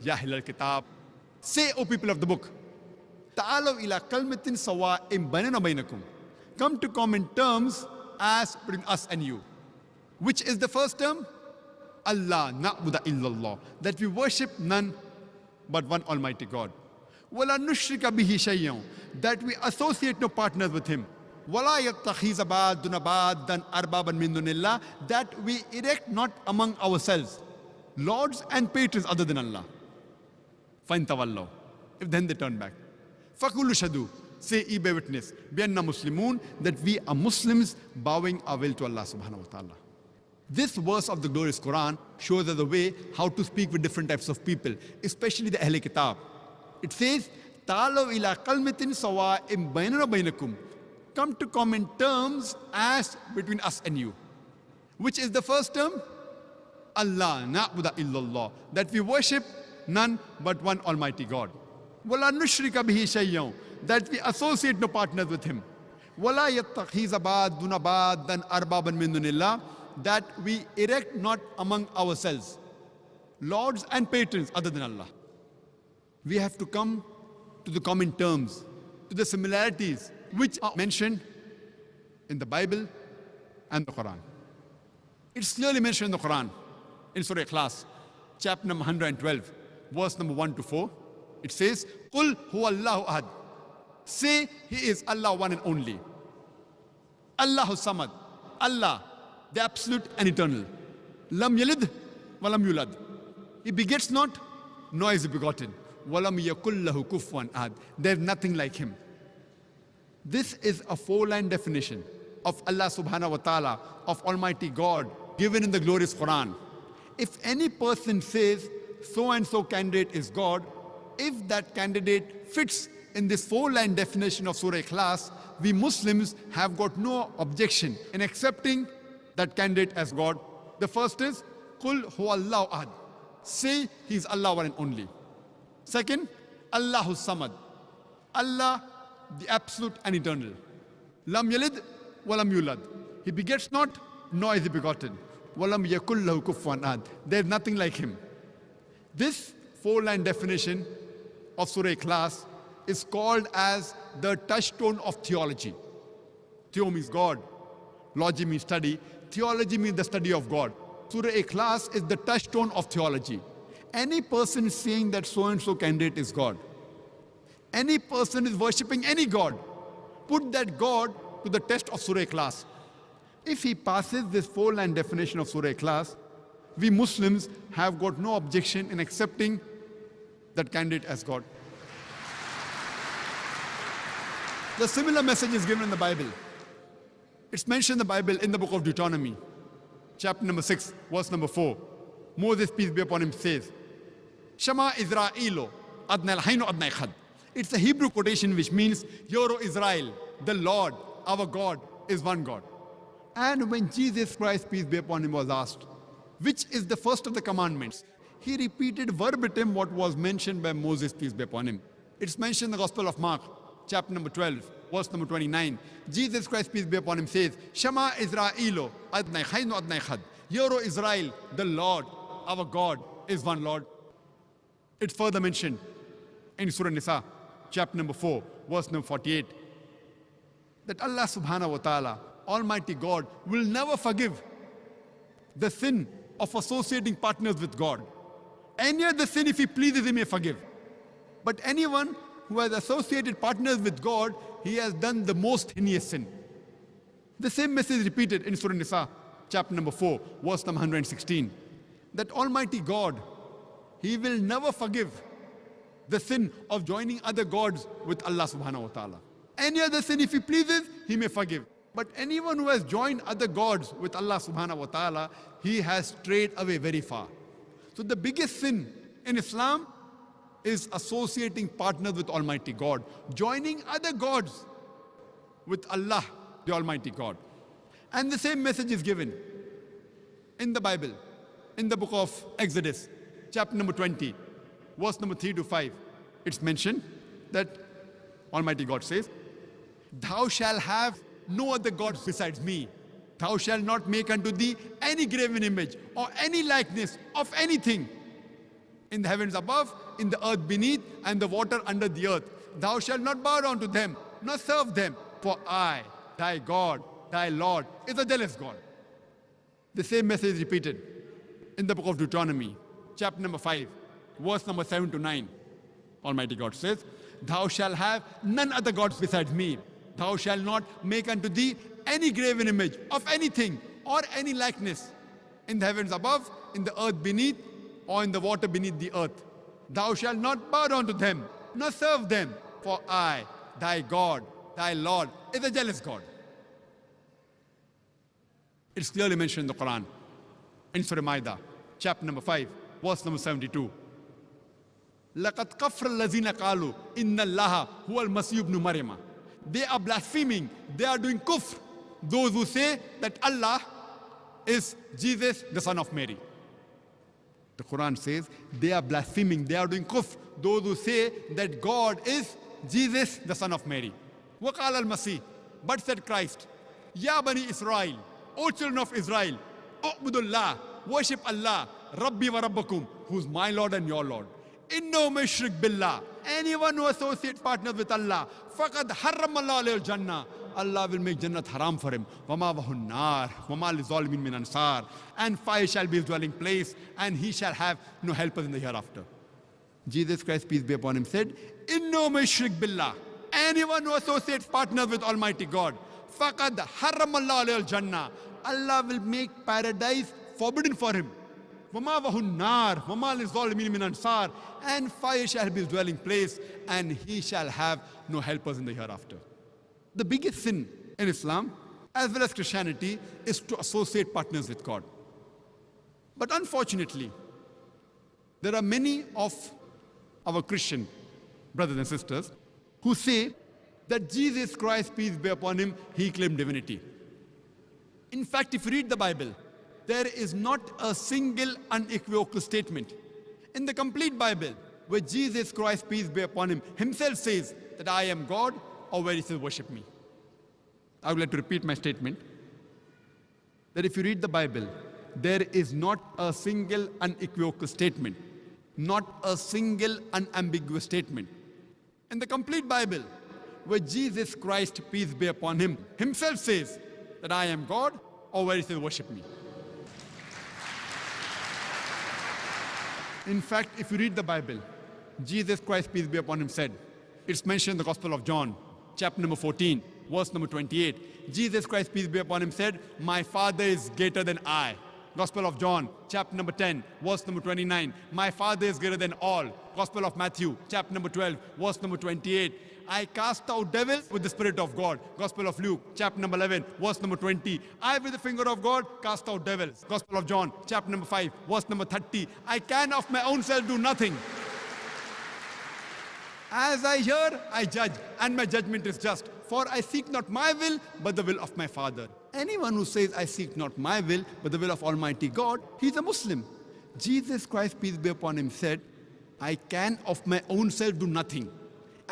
ya ahlal kitab, say, O people of the book, ta'alaw ila kalmatin sawa'im bainana bainakum, come to common terms as between us and you. Which is the first term? Allah na'budu illallah, that we worship none but one Almighty God. Wala nushrika bihi shay'an, that we associate no partners with Him. Wala yattakhiza ba'duna ba'dan arbaban min dunillah, that we erect not among ourselves lords and patrons other than Allah. Fain tawallahu, if then they turn back. Fakulu shadu, Say, ye bear witness, be anna Muslimun, that we are Muslims bowing our will to Allah subhanahu wa ta'ala. This verse of the glorious Quran shows us the way how to speak with different types of people, especially the Ahl Kitab. It says, Ta'alaw ila kalmatin sawa'im bainana bainakum. Come to common terms as between us and you. Which is the first term? Allah na'budu illallah. That we worship none but one Almighty God. Wala nushrika bihi shay'an. That we associate no partners with Him. Wala yattakhiza ba'duna ba'dan arbaban min dunillah. That we erect not among ourselves lords and patrons other than Allah. We have to come to the common terms, to the similarities which are mentioned in the Bible and the Quran. It's clearly mentioned in the Quran, in Surah Ikhlas, chapter number 112, verse number 1 to 4. It says, Qul huwa Allahu ahad. Say, He is Allah one and only. Allahu samad. Allah, the absolute and eternal. Lam yalid walam yulad. He begets not, nor is He begotten. Walam yakul lahu kufuwan ahad. There is nothing like Him. This is a four-line definition of Allah subhanahu wa ta'ala, of Almighty God, given in the glorious Quran. If any person says so and so candidate is God, if that candidate fits in this four-line definition of Surah Ikhlas, we Muslims have got no objection in accepting that candidate as God. The first is, Qul huwa Allahu ahad. Say He is Allah one and only. Second, Allahu samad. Allah, the absolute and eternal. Lam yalid walam yulad. He begets not, nor is He begotten. Walam yakul lahu kufuwan ahad. There is nothing like Him. This four-line definition of Surah Ikhlas is called as the touchstone of theology. Theo means God. Logy means study. Theology means the study of God. Surah Ikhlas is the touchstone of theology. Any person saying that so-and-so candidate is God, any person is worshipping any God, put that God to the test of Surah Ikhlas. If he passes this four-line definition of Surah Ikhlas, we Muslims have got no objection in accepting that candidate as God. The similar message is given in the Bible. It's mentioned in the Bible in the book of Deuteronomy, chapter number 6, verse number 4. Moses, peace be upon him, says, Shema Israelo, Adnai Lahainu Adnai Echad. It's a Hebrew quotation which means, Hear, O Israel, the Lord, our God, is one God. And when Jesus Christ, peace be upon him, was asked, which is the first of the commandments, he repeated verbatim what was mentioned by Moses, peace be upon him. It's mentioned in the Gospel of Mark, chapter number 12, verse number 29. Jesus Christ, peace be upon him, says, Shema Israelo, Adnai Lahainu Adnai Echad. Hear, O Israel, the Lord, our God, is one Lord. It's further mentioned in Surah Nisa, chapter number 4, verse number 48, that Allah subhanahu wa ta'ala, Almighty God, will never forgive the sin of associating partners with God. Any other sin, if He pleases, He may forgive. But anyone who has associated partners with God, he has done the most heinous sin. The same message is repeated in Surah Nisa, chapter number 4, verse number 116, that Almighty God, He will never forgive the sin of joining other gods with Allah subhanahu wa ta'ala. Any other sin, if He pleases, He may forgive. But anyone who has joined other gods with Allah subhanahu wa ta'ala, he has strayed away very far. So the biggest sin in Islam is associating partners with Almighty God, joining other gods with Allah, the Almighty God. And the same message is given in the Bible, in the book of Exodus, chapter number 20, verse number 3 to 5. It's mentioned that Almighty God says, Thou shalt have no other gods besides me. Thou shalt not make unto thee any graven image or any likeness of anything in the heavens above, in the earth beneath, and the water under the earth. Thou shalt not bow down to them, nor serve them, for I, thy God, thy Lord, is a jealous God. The same message is repeated in the book of Deuteronomy, chapter number 5, verse number 7 to 9. Almighty God says, Thou shalt have none other gods besides me. Thou shalt not make unto thee any graven image of anything or any likeness in the heavens above, in the earth beneath, or in the water beneath the earth. Thou shalt not bow down to them, nor serve them, for I, thy God, thy Lord, is a jealous God. It's clearly mentioned in the Quran, in Surah Ma'idah, chapter number 5, verse number 72. لَقَدْ كَفْرَ الَّذِينَ قَالُوا إِنَّ اللَّهَ هُوَ الْمَسِيحُ ابْنُ مَرْيَمَ. They are blaspheming, they are doing kufr. Those who say that Allah is Jesus, the son of Mary. The Quran says they are blaspheming, they are doing kufr. Those who say that God is Jesus, the son of Mary. وَقَالَ الْمَسِيحُ. But said Christ, Ya Bani Israel, O children of Israel, U'budullah, worship Allah, Rabbi wa Rabbakum, who's my Lord and your Lord. Inno mushrik billah. Anyone who associates partners with Allah, faqad harram Allah alayhi al-jannah. Allah will make Jannat haram for him. Wama wahun nar, wama li zalimin min ansar. And fire shall be his dwelling place, and he shall have no helpers in the hereafter. Jesus Christ, peace be upon him, said, Inno mushrik billah. Anyone who associates partners with Almighty God, faqad harram Allah alayhi al-jannah. Allah will make paradise forbidden for him. وَمَا وَهُ النَّارِ وَمَا لِلظَّالِمِينَ مِنْ أَنصَارٍ. And fire shall be his dwelling place, and he shall have no helpers in the hereafter. The biggest sin in Islam, as well as Christianity, is to associate partners with God. But unfortunately, there are many of our Christian brothers and sisters who say that Jesus Christ, peace be upon him, he claimed divinity. In fact, if you read the Bible, there is not a single unequivocal statement in the complete Bible where Jesus Christ, peace be upon him, himself says that I am God, or where he says worship me. I would like to repeat my statement that if you read the Bible, there is not a single unequivocal statement, not a single unambiguous statement in the complete Bible where Jesus Christ, peace be upon him, himself says that I am God, or where he says worship me. In fact, if you read the Bible, Jesus Christ, peace be upon him, said, it's mentioned in the Gospel of John, chapter number 14, verse number 28. Jesus Christ, peace be upon him, said, my Father is greater than I. Gospel of John, chapter number 10, verse number 29. My Father is greater than all. Gospel of Matthew, chapter number 12, verse number 28. I cast out devils with the Spirit of God. Gospel of Luke, chapter number 11, verse number 20. I, with the finger of God, cast out devils. Gospel of John, chapter number 5, verse number 30. I can of my own self do nothing. As I hear, I judge, and my judgment is just. For I seek not my will, but the will of my Father. Anyone who says, I seek not my will, but the will of Almighty God, he's a Muslim. Jesus Christ, peace be upon him, said, I can of my own self do nothing.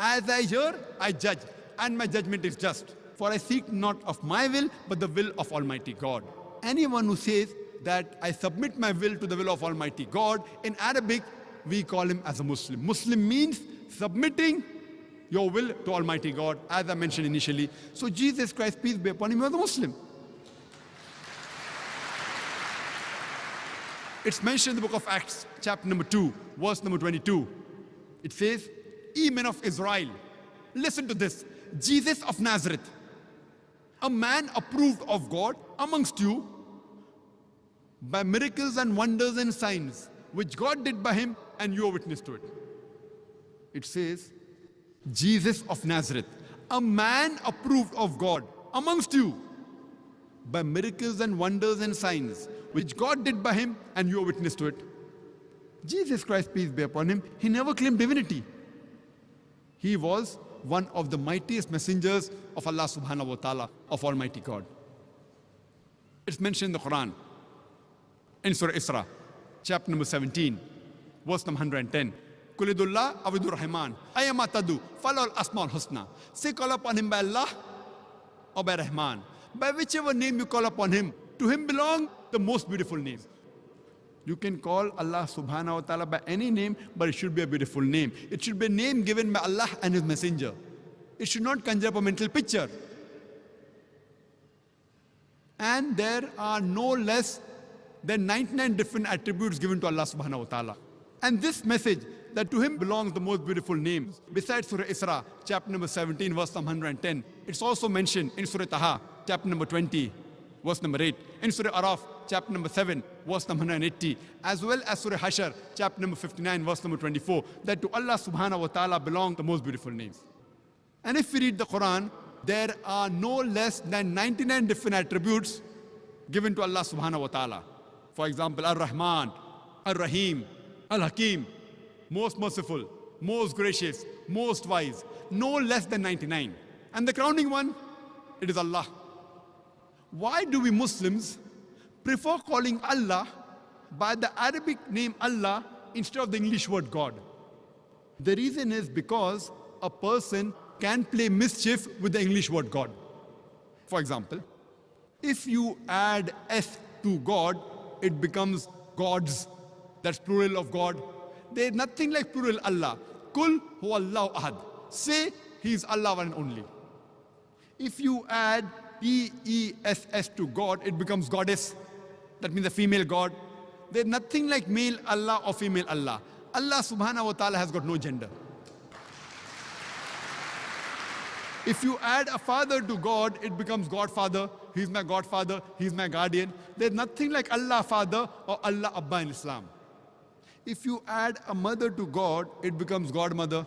As I hear, I judge, and my judgment is just. For I seek not of my will, but the will of Almighty God. Anyone who says that I submit my will to the will of Almighty God, in Arabic, we call him as a Muslim. Muslim means submitting your will to Almighty God, as I mentioned initially. So Jesus Christ, peace be upon him, was a Muslim. It's mentioned in the book of Acts, chapter number 2, verse number 22. It says, Ye men of Israel, listen to this. Jesus of Nazareth, a man approved of God amongst you by miracles and wonders and signs, which God did by him, and you are witness to it. It says, Jesus of Nazareth, a man approved of God amongst you by miracles and wonders and signs, which God did by him, and you are witness to it. Jesus Christ, peace be upon him, he never claimed divinity. He was one of the mightiest messengers of Allah subhanahu wa ta'ala, of Almighty God. It's mentioned in the Quran, in Surah Isra, chapter number 17, verse number 110. Kulidullah awidur rahman, ayamatadu, falal asmal husna. Say, call upon him by Allah or by Rahman. By whichever name you call upon him, to him belong the most beautiful name. You can call Allah subhanahu wa ta'ala by any name, but it should be a beautiful name. It should be a name given by Allah and his messenger. It should not conjure up a mental picture. And there are no less than 99 different attributes given to Allah subhanahu wa ta'ala. And this message, that to him belongs the most beautiful names, besides Surah Isra, chapter number 17, verse number 110, it's also mentioned in Surah Taha, chapter number 20, verse number 8, in Surah Araf, chapter number 7, verse number 180, as well as Surah Hashr, chapter number 59, verse number 24, that to Allah subhanahu wa ta'ala belong the most beautiful names. And if we read the Quran, there are no less than 99 different attributes given to Allah subhanahu wa ta'ala. For example, Ar-Rahman, Ar-Rahim, Al-Hakim, most merciful, most gracious, most wise, no less than 99. And the crowning one, it is Allah. Why do we Muslims prefer calling Allah by the Arabic name Allah instead of the English word God? The reason is because a person can play mischief with the English word God. For example, if you add S to God, it becomes gods. That's plural of God. There is nothing like plural Allah. Kul huwa Allahu ahad. Say He is Allah one and only. If you add E-E-S-S to God, it becomes goddess. That means a female God. There is nothing like male Allah or female Allah. Allah subhanahu wa ta'ala has got no gender. If you add a father to God, it becomes Godfather. He's my Godfather, He's my guardian. There's nothing like Allah Father or Allah Abba in Islam. If you add a mother to God, it becomes Godmother.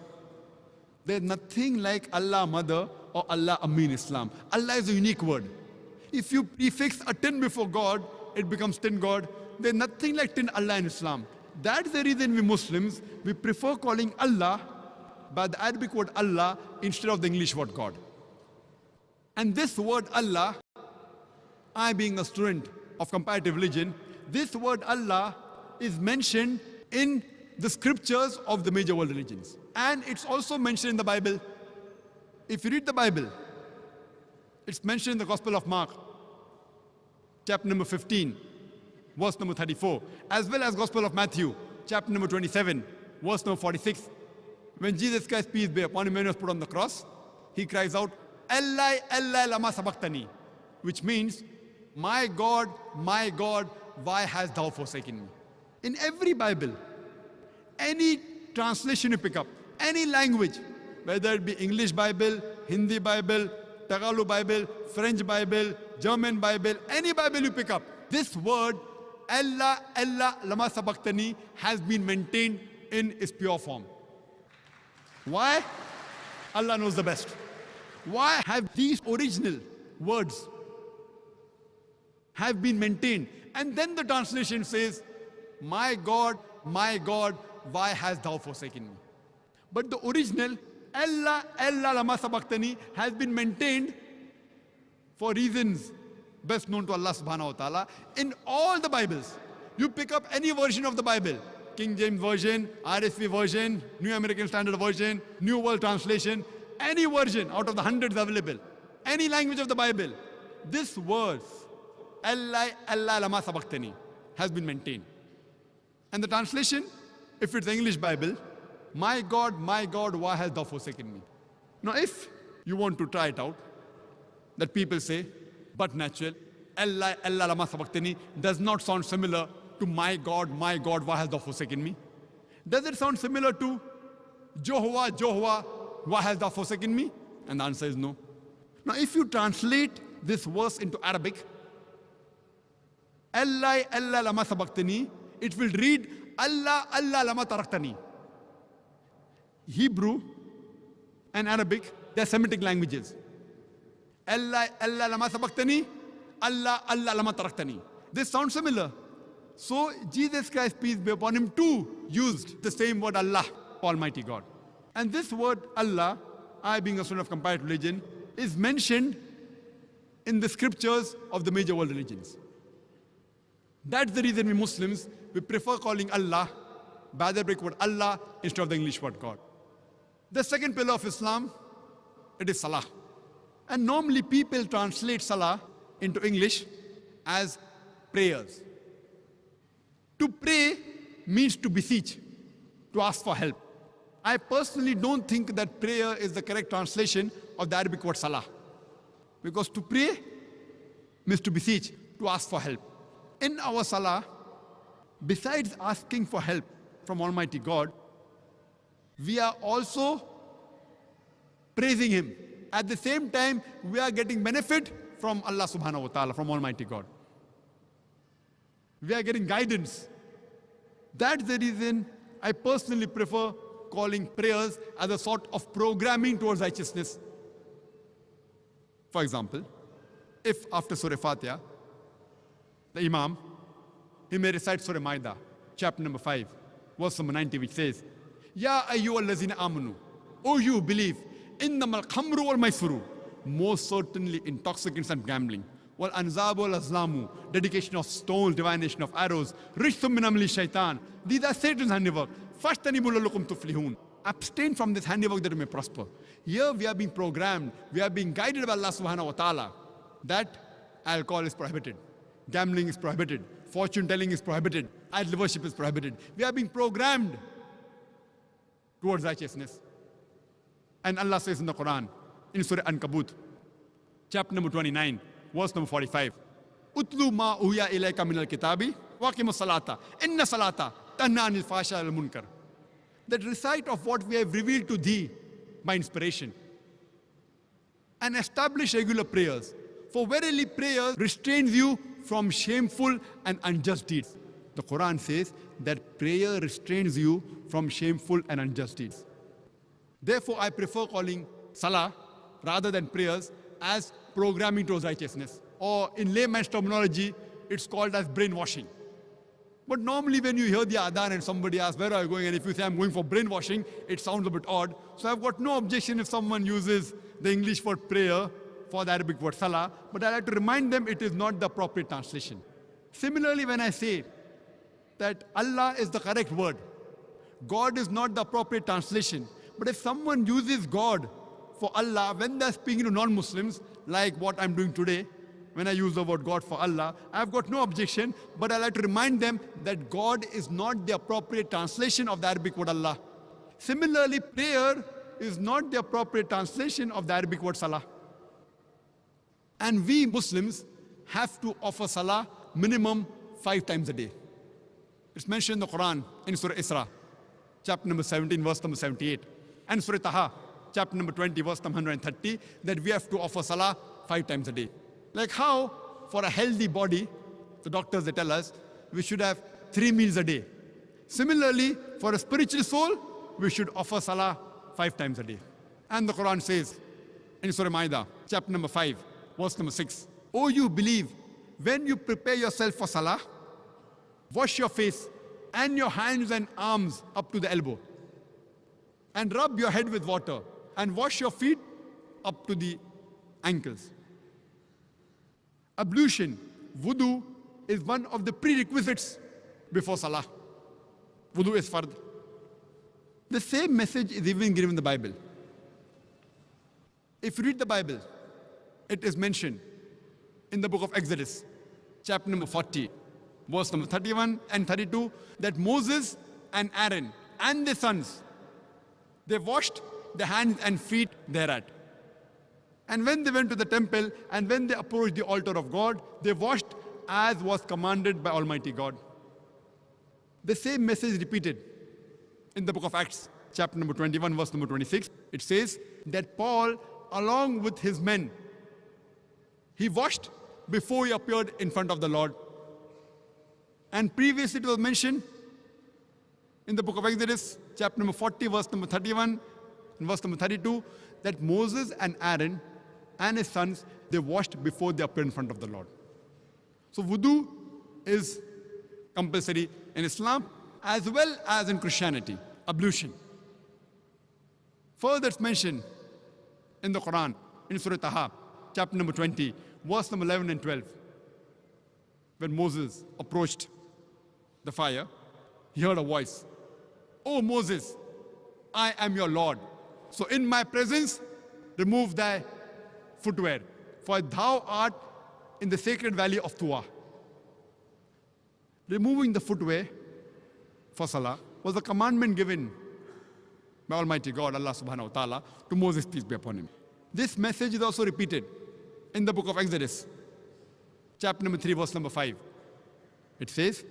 There's nothing like Allah Mother or Allah Ammi in Islam. Allah is a unique word. If you prefix a tin before God, it becomes tin God. There's nothing like tin Allah in Islam. That's the reason we Muslims, we prefer calling Allah by the Arabic word Allah instead of the English word God. And this word Allah, I being a student of comparative religion, this word Allah is mentioned in the scriptures of the major world religions. And it's also mentioned in the Bible. If you read the Bible, it's mentioned in the Gospel of Mark, chapter number 15, verse number 34, as well as Gospel of Matthew, chapter number 27, verse number 46. When Jesus Christ, peace be upon him, when he was put on the cross, he cries out, Eli, Eli, lama sabachthani, which means, my God, why hast thou forsaken me? In every Bible, any translation you pick up, any language, whether it be English Bible, Hindi Bible, Tagalog Bible, French Bible, German Bible, any Bible you pick up, this word, Allah, Allah, lama sabachthani, has been maintained in its pure form. Why? Allah knows the best. Why have these original words have been maintained? And then the translation says, my God, why hast thou forsaken me? But the original, Allah, Allah, lama sabachthani, has been maintained for reasons best known to Allah subhanahu wa ta'ala in all the Bibles. You pick up any version of the Bible, King James Version, RSV Version, New American Standard Version, New World Translation, any version out of the hundreds available, any language of the Bible, this verse, Allah, Allah, lama sabachthani, has been maintained. And the translation, if it's the English Bible, my God, why hast thou forsaken me? Now if you want to try it out, that people say, but natural, Allah, Allah, lama sabachthani does not sound similar to my God, why hast thou forsaken me? Does it sound similar to Jehovah, why hast thou forsaken me? And the answer is no. Now if you translate this verse into Arabic, Allah, Allah, lama sabachthani, it will read Allah, Allah, lama taraktani. Hebrew and Arabic, they are Semitic languages. Allah, Allah, lama sabachthani, Allah, Allah, lama taraktani. They sound similar. So Jesus Christ, peace be upon him, too used the same word Allah, Almighty God. And this word Allah, I being a student of comparative religion, is mentioned in the scriptures of the major world religions. That's the reason we Muslims, we prefer calling Allah by the Arabic word Allah instead of the English word God. The second pillar of Islam, it is Salah. And normally people translate Salah into English as prayers. To pray means to beseech, to ask for help. I personally don't think that prayer is the correct translation of the Arabic word Salah. Because to pray means to beseech, to ask for help. In our Salah, besides asking for help from Almighty God, we are also praising Him. At the same time, we are getting benefit from Allah subhanahu wa ta'ala, from Almighty God. We are getting guidance. That's the reason I personally prefer calling prayers as a sort of programming towards righteousness. For example, if after Surah Fatiha, the Imam, he may recite Surah Maida, chapter number 5, verse number 90, which says, Ya ayyuhallazina amanu, O you believe, innamal khamru wal maisuru, most certainly intoxicants and gambling, wal anzabu wal azlamu, dedication of stones, divination of arrows, rishthum min amali shaitan, these are Satan's handiwork. Fashtanibu la'allakum tuflihun. Abstain from this handiwork that you may prosper. Here we are being programmed, we are being guided by Allah subhanahu wa ta'ala that alcohol is prohibited, gambling is prohibited, fortune telling is prohibited, idol worship is prohibited. We are being programmed towards righteousness. And Allah says in the Quran, in Surah Ankabut, chapter number 29, verse number 45, Utlu ma uhiya ilayka min al-kitabi, waqimus salata, inna salata, tanha anil fasha al munkar. That recite of what we have revealed to thee by inspiration. And establish regular prayers. For verily prayer restrains you from shameful and unjust deeds. The Quran says that prayer restrains you from shameful and unjust deeds. Therefore, I prefer calling salah rather than prayers as programming towards righteousness. Or in layman's terminology, it's called as brainwashing. But normally when you hear the adhan and somebody asks, where are you going? And if you say, I'm going for brainwashing, it sounds a bit odd. So I've got no objection if someone uses the English word prayer for the Arabic word salah. But I like to remind them it is not the appropriate translation. Similarly, when I say that Allah is the correct word, God is not the appropriate translation. But if someone uses God for Allah when they're speaking to non-Muslims, like what I'm doing today, when I use the word God for Allah, I've got no objection, but I like to remind them that God is not the appropriate translation of the Arabic word Allah. Similarly, prayer is not the appropriate translation of the Arabic word salah. And we Muslims have to offer salah minimum 5 times a day. It's mentioned in the Quran in Surah Isra, chapter number 17, verse number 78. And Surah Taha, chapter number 20, verse number 130, that we have to offer salah 5 times a day. Like how, for a healthy body, the doctors, they tell us, we should have 3 meals a day. Similarly, for a spiritual soul, we should offer salah 5 times a day. And the Quran says, in Surah Maida, chapter number 5, verse number 6, O you believe, when you prepare yourself for salah, wash your face and your hands and arms up to the elbow, and rub your head with water, and wash your feet up to the ankles. Ablution, wudu, is one of the prerequisites before salah. Wudu is fard. The same message is even given in the Bible. If you read the Bible, it is mentioned in the book of Exodus, chapter number 40, verse number 31 and 32, that Moses and Aaron and their sons, they washed their hands and feet thereat. And when they went to the temple and when they approached the altar of God, they washed as was commanded by Almighty God. The same message repeated in the book of Acts, chapter number 21, verse number 26. It says that Paul, along with his men, he washed before he appeared in front of the Lord. And previously it was mentioned in the book of Exodus, chapter number 40, verse number 31, and verse number 32, that Moses and Aaron and his sons, they washed before they appeared in front of the Lord. So wudu is compulsory in Islam as well as in Christianity, ablution. Further it's mentioned in the Quran, in Surah Taha, chapter number 20, verse number 11 and 12. When Moses approached the fire, he heard a voice, O Moses, I am your Lord. So in my presence, remove thy footwear, for thou art in the sacred valley of Tuwa. Removing the footwear for salah was a commandment given by Almighty God, Allah subhanahu wa ta'ala, to Moses, peace be upon him. This message is also repeated in the book of Exodus, chapter number 3, verse number 5. It says,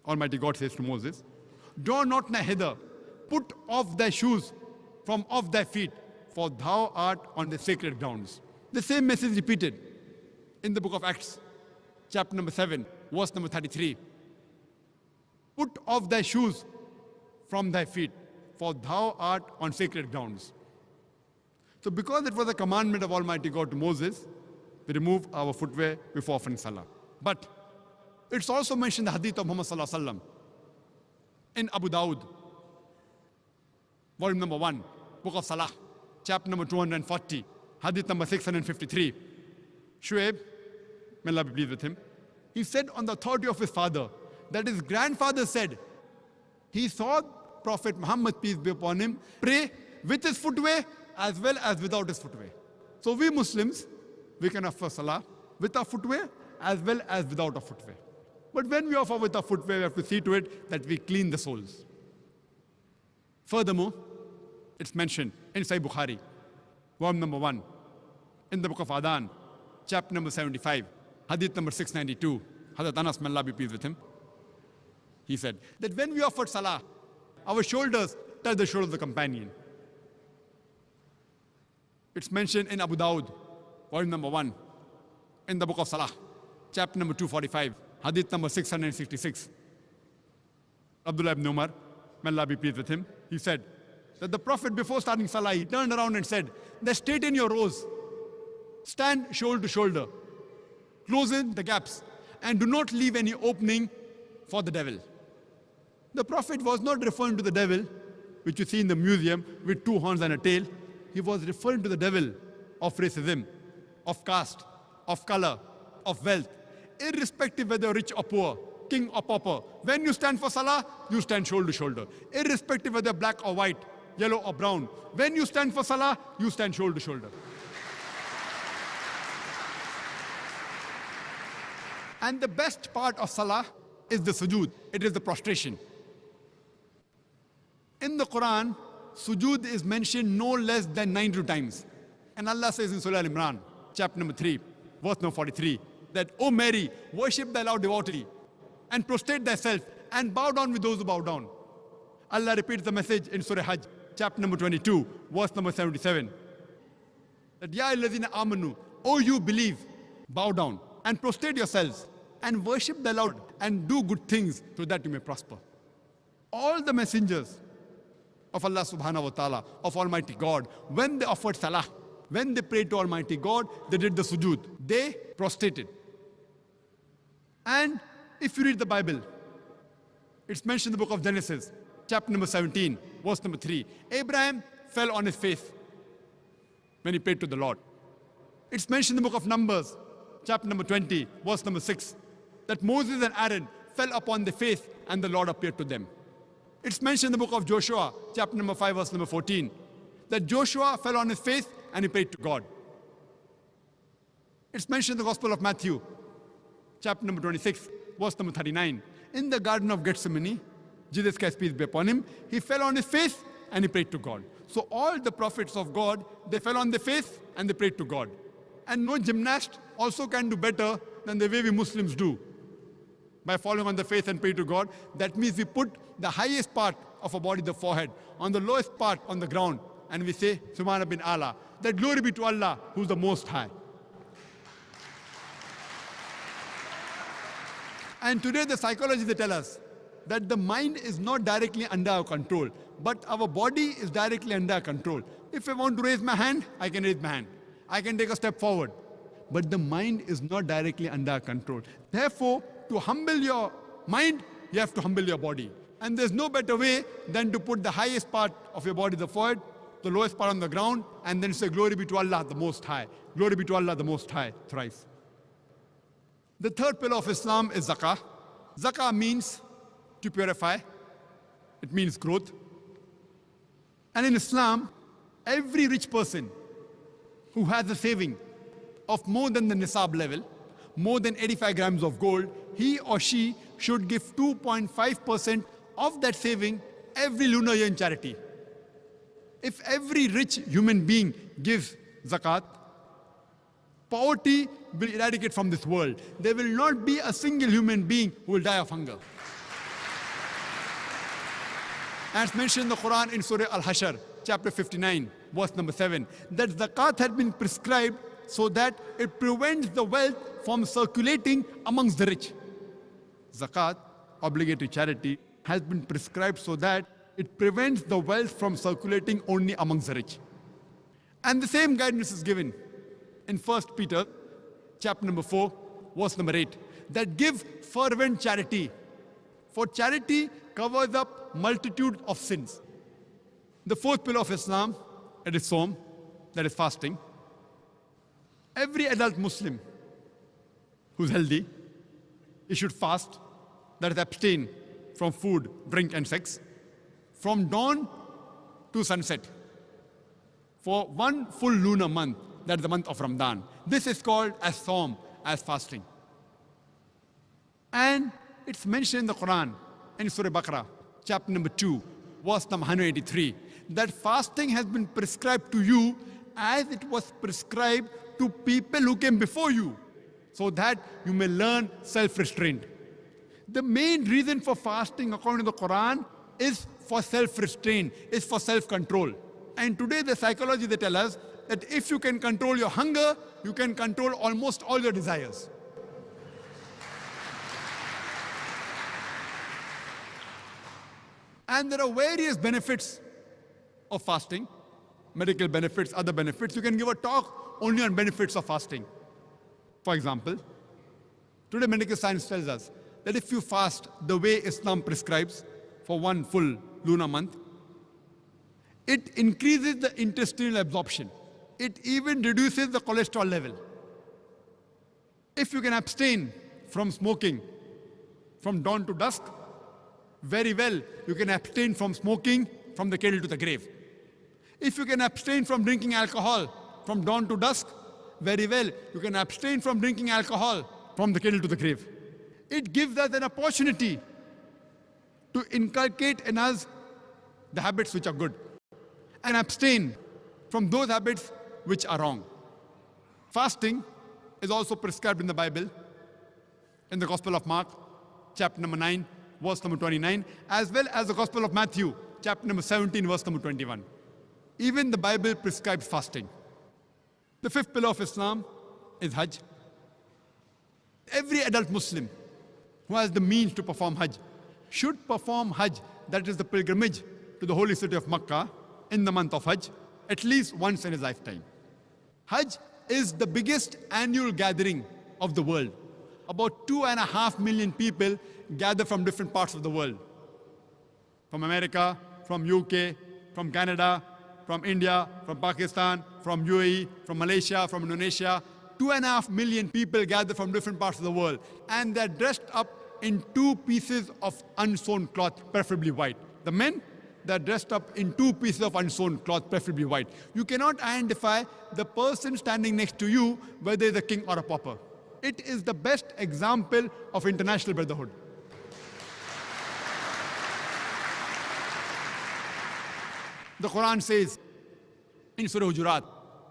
Almighty God says to Moses, draw not nigh hither, put off thy shoes from off thy feet, for thou art on the sacred grounds. The same message repeated in the book of Acts, chapter number 7, verse number 33. Put off thy shoes from thy feet, for thou art on sacred grounds. So because it was a commandment of Almighty God to Moses, we remove our footwear before offering salah. But it's also mentioned in the hadith of Muhammad sallallahu alaihi wasallam in Abu Dawud, volume number 1, book of Salah, chapter number 240, hadith number 653. Shuaib, may Allah be pleased with him, he said on the authority of his father that his grandfather said he saw Prophet Muhammad, peace be upon him, pray with his footwear as well as without his footwear. So we Muslims, we can offer salah with our footwear as well as without our footwear. But when we offer with our footwear, we have to see to it that we clean the soles. Furthermore, it's mentioned in Sahih Bukhari, volume number 1, in the book of Adhan, chapter number 75, hadith number 692, Hazrat Anas, may Allah be pleased with him. He said that when we offered salah, our shoulders touch the shoulders of the companion. It's mentioned in Abu Dawud, volume number 1, in the book of Salah, chapter number 245, hadith number 666. Abdullah ibn Umar, may Allah be pleased with him, he said that the Prophet, before starting salah, he turned around and said that straighten your rows, stand shoulder to shoulder, close in the gaps, and do not leave any opening for the devil. The Prophet was not referring to the devil, which you see in the museum with 2 horns and a tail. He was referring to the devil of racism, of caste, of color, of wealth, irrespective whether rich or poor, king or pauper. When you stand for salah, you stand shoulder to shoulder, irrespective whether black or white, yellow or brown. When you stand for salah, you stand shoulder to shoulder. And the best part of salah is the sujood. It is the prostration. In the Quran, sujood is mentioned no less than 92 times. And Allah says in Surah Al-Imran, chapter number 3, verse number 43, that, O Mary, worship thy Lord devotedly, and prostrate thyself, and bow down with those who bow down. Allah repeats the message in Surah Hajj, chapter number 22, verse number 77. That, Ya ayyuhallazina amanu, O you believe, bow down, and prostrate yourselves, and worship the Lord, and do good things, so that you may prosper. All the messengers of Allah subhanahu wa ta'ala, of Almighty God, when they offered salah, when they prayed to Almighty God, they did the sujood. They prostrated. And if you read the Bible, it's mentioned in the book of Genesis, chapter number 17, verse number 3. Abraham fell on his face when he prayed to the Lord. It's mentioned in the book of Numbers, chapter number 20, verse number 6, that Moses and Aaron fell upon their face and the Lord appeared to them. It's mentioned in the book of Joshua, chapter number 5, verse number 14, that Joshua fell on his face and he prayed to God. It's mentioned in the Gospel of Matthew, chapter number 26, verse number 39. In the Garden of Gethsemane, Jesus Christ, peace be upon him, he fell on his face and he prayed to God. So all the prophets of God, they fell on their face and they prayed to God. And no gymnast also can do better than the way we Muslims do. By falling on the face and pray to God, that means we put the highest part of our body, the forehead, on the lowest part on the ground, and we say, Subhana bin Allah, that glory be to Allah, who's the Most High. And today the psychologists, they tell us that the mind is not directly under our control, but our body is directly under our control. If I want to raise my hand, I can raise my hand. I can take a step forward. But the mind is not directly under our control. Therefore, to humble your mind, you have to humble your body. And there's no better way than to put the highest part of your body, the forehead, the lowest part on the ground, and then say, glory be to Allah, the Most High. Glory be to Allah, the Most High, thrice. The third pillar of Islam is zakah. Zakah means to purify. It means growth. And in Islam, every rich person who has a saving of more than the nisab level, more than 85 grams of gold, he or she should give 2.5% of that saving every lunar year in charity. If every rich human being gives zakat, poverty will eradicate from this world. There will not be a single human being who will die of hunger. As mentioned in the Quran in Surah Al-Hashr, chapter 59, verse number 7, that zakat had been prescribed so that it prevents the wealth from circulating amongst the rich. Zakat, obligatory charity, has been prescribed so that it prevents the wealth from circulating only amongst the rich. And the same guidance is given in 1 Peter chapter number 4, verse number 8, that give fervent charity. For charity covers up multitude of sins. The fourth pillar of Islam, it is Sawm, that is fasting. Every adult Muslim who's healthy, he should fast, that is abstain from food, drink and sex, from dawn to sunset, for one full lunar month, that is the month of Ramadan. This is called as Sawm, as fasting. And it's mentioned in the Quran, in Surah Baqarah, chapter number 2, verse number 183, that fasting has been prescribed to you as it was prescribed to people who came before you, so that you may learn self-restraint. The main reason for fasting, according to the Quran, is for self-restraint, is for self-control. And today the psychology, they tell us that if you can control your hunger, you can control almost all your desires. And there are various benefits of fasting, medical benefits, other benefits. You can give a talk only on benefits of fasting. For example, today medical science tells us that if you fast the way Islam prescribes for one full lunar month, it increases the intestinal absorption. It even reduces the cholesterol level. If you can abstain from smoking from dawn to dusk, very well, you can abstain from smoking from the cradle to the grave. If you can abstain from drinking alcohol from dawn to dusk, very well, you can abstain from drinking alcohol from the cradle to the grave. It gives us an opportunity to inculcate in us the habits which are good and abstain from those habits which are wrong. Fasting is also prescribed in the Bible, in the Gospel of Mark, chapter number 9, verse number 29, as well as the Gospel of Matthew, chapter number 17, verse number 21. Even the Bible prescribes fasting. The fifth pillar of Islam is Hajj. Every adult Muslim who has the means to perform Hajj should perform Hajj, that is the pilgrimage to the holy city of Makkah, in the month of Hajj, at least once in his lifetime. Hajj is the biggest annual gathering of the world. About 2.5 million people gather from different parts of the world. From America, from UK, from Canada, from India, from Pakistan, from UAE, from Malaysia, from Indonesia. 2.5 million people gather from different parts of the world. And they're dressed up in 2 pieces of unsewn cloth, preferably white. The men, they're dressed up in 2 pieces of unsewn cloth, preferably white. You cannot identify the person standing next to you whether he's a king or a pauper. It is the best example of international brotherhood. The Quran says in Surah Hujurat,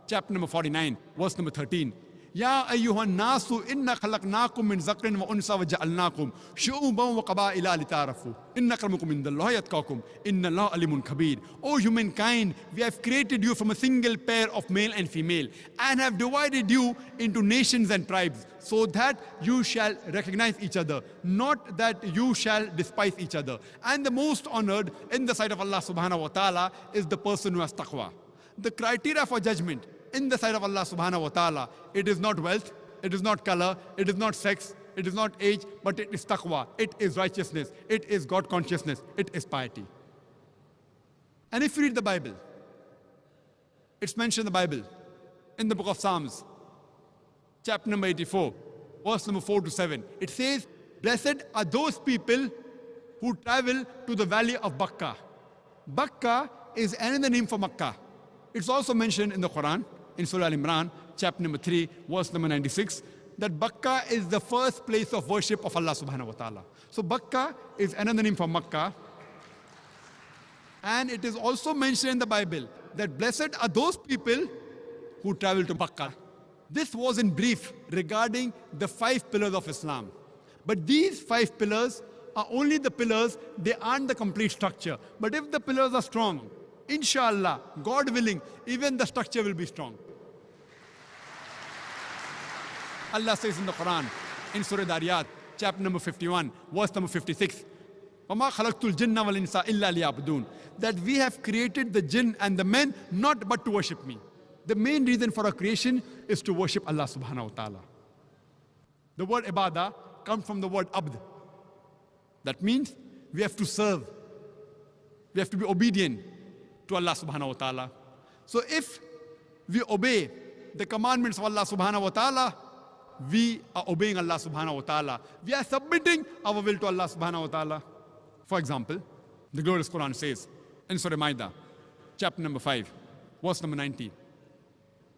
chapter number 49, verse number 13, Ya ayyuhan nasu inna khalaqnakum min zakrin wa unsa wa ja'alnakum shu'uban wa qaba'ila lita'arafu inna akramakum indallahi atqakum inna Allaha alimun kabir. O humankind, we have created you from a single pair of male and female and have divided you into nations and tribes so that you shall recognize each other, not that you shall despise each other. And the most honored in the sight of Allah subhanahu wa ta'ala is the person who has taqwa. The criteria for judgment in the sight of Allah subhanahu wa ta'ala, it is not wealth, it is not color, it is not sex, it is not age, but it is taqwa, it is righteousness, it is God consciousness, it is piety. And if you read the Bible, it's mentioned in the Bible, in the book of Psalms, chapter number 84, verse number 4 to 7. It says, blessed are those people who travel to the valley of Bakkah. Bakkah is another name for Makkah. It's also mentioned in the Quran, in Surah Al-Imran, chapter number 3, verse number 96, that Bakkah is the first place of worship of Allah subhanahu wa ta'ala. So Bakkah is another name for Makkah. And it is also mentioned in the Bible that blessed are those people who travel to Bakkah. This was in brief regarding the 5 pillars of Islam. But these 5 pillars are only the pillars, they aren't the complete structure. But if the pillars are strong, inshallah, God willing, even the structure will be strong. Allah says in the Quran, in Surah Dariyat, chapter number 51, verse number 56, وَمَا خَلَقْتُ الْجِنَّ وَالْإِنسَ إِلَّا لِيَعْبُدُونَ. That we have created the jinn and the men not but to worship me. The main reason for our creation is to worship Allah subhanahu wa ta'ala. The word ibadah comes from the word abd. That means we have to serve. We have to be obedient to Allah subhanahu wa ta'ala. So if we obey the commandments of Allah subhanahu wa ta'ala, we are obeying Allah subhanahu wa ta'ala. We are submitting our will to Allah subhanahu wa ta'ala. For example, the glorious Quran says in Surah Ma'idah, chapter number 5, verse number 90,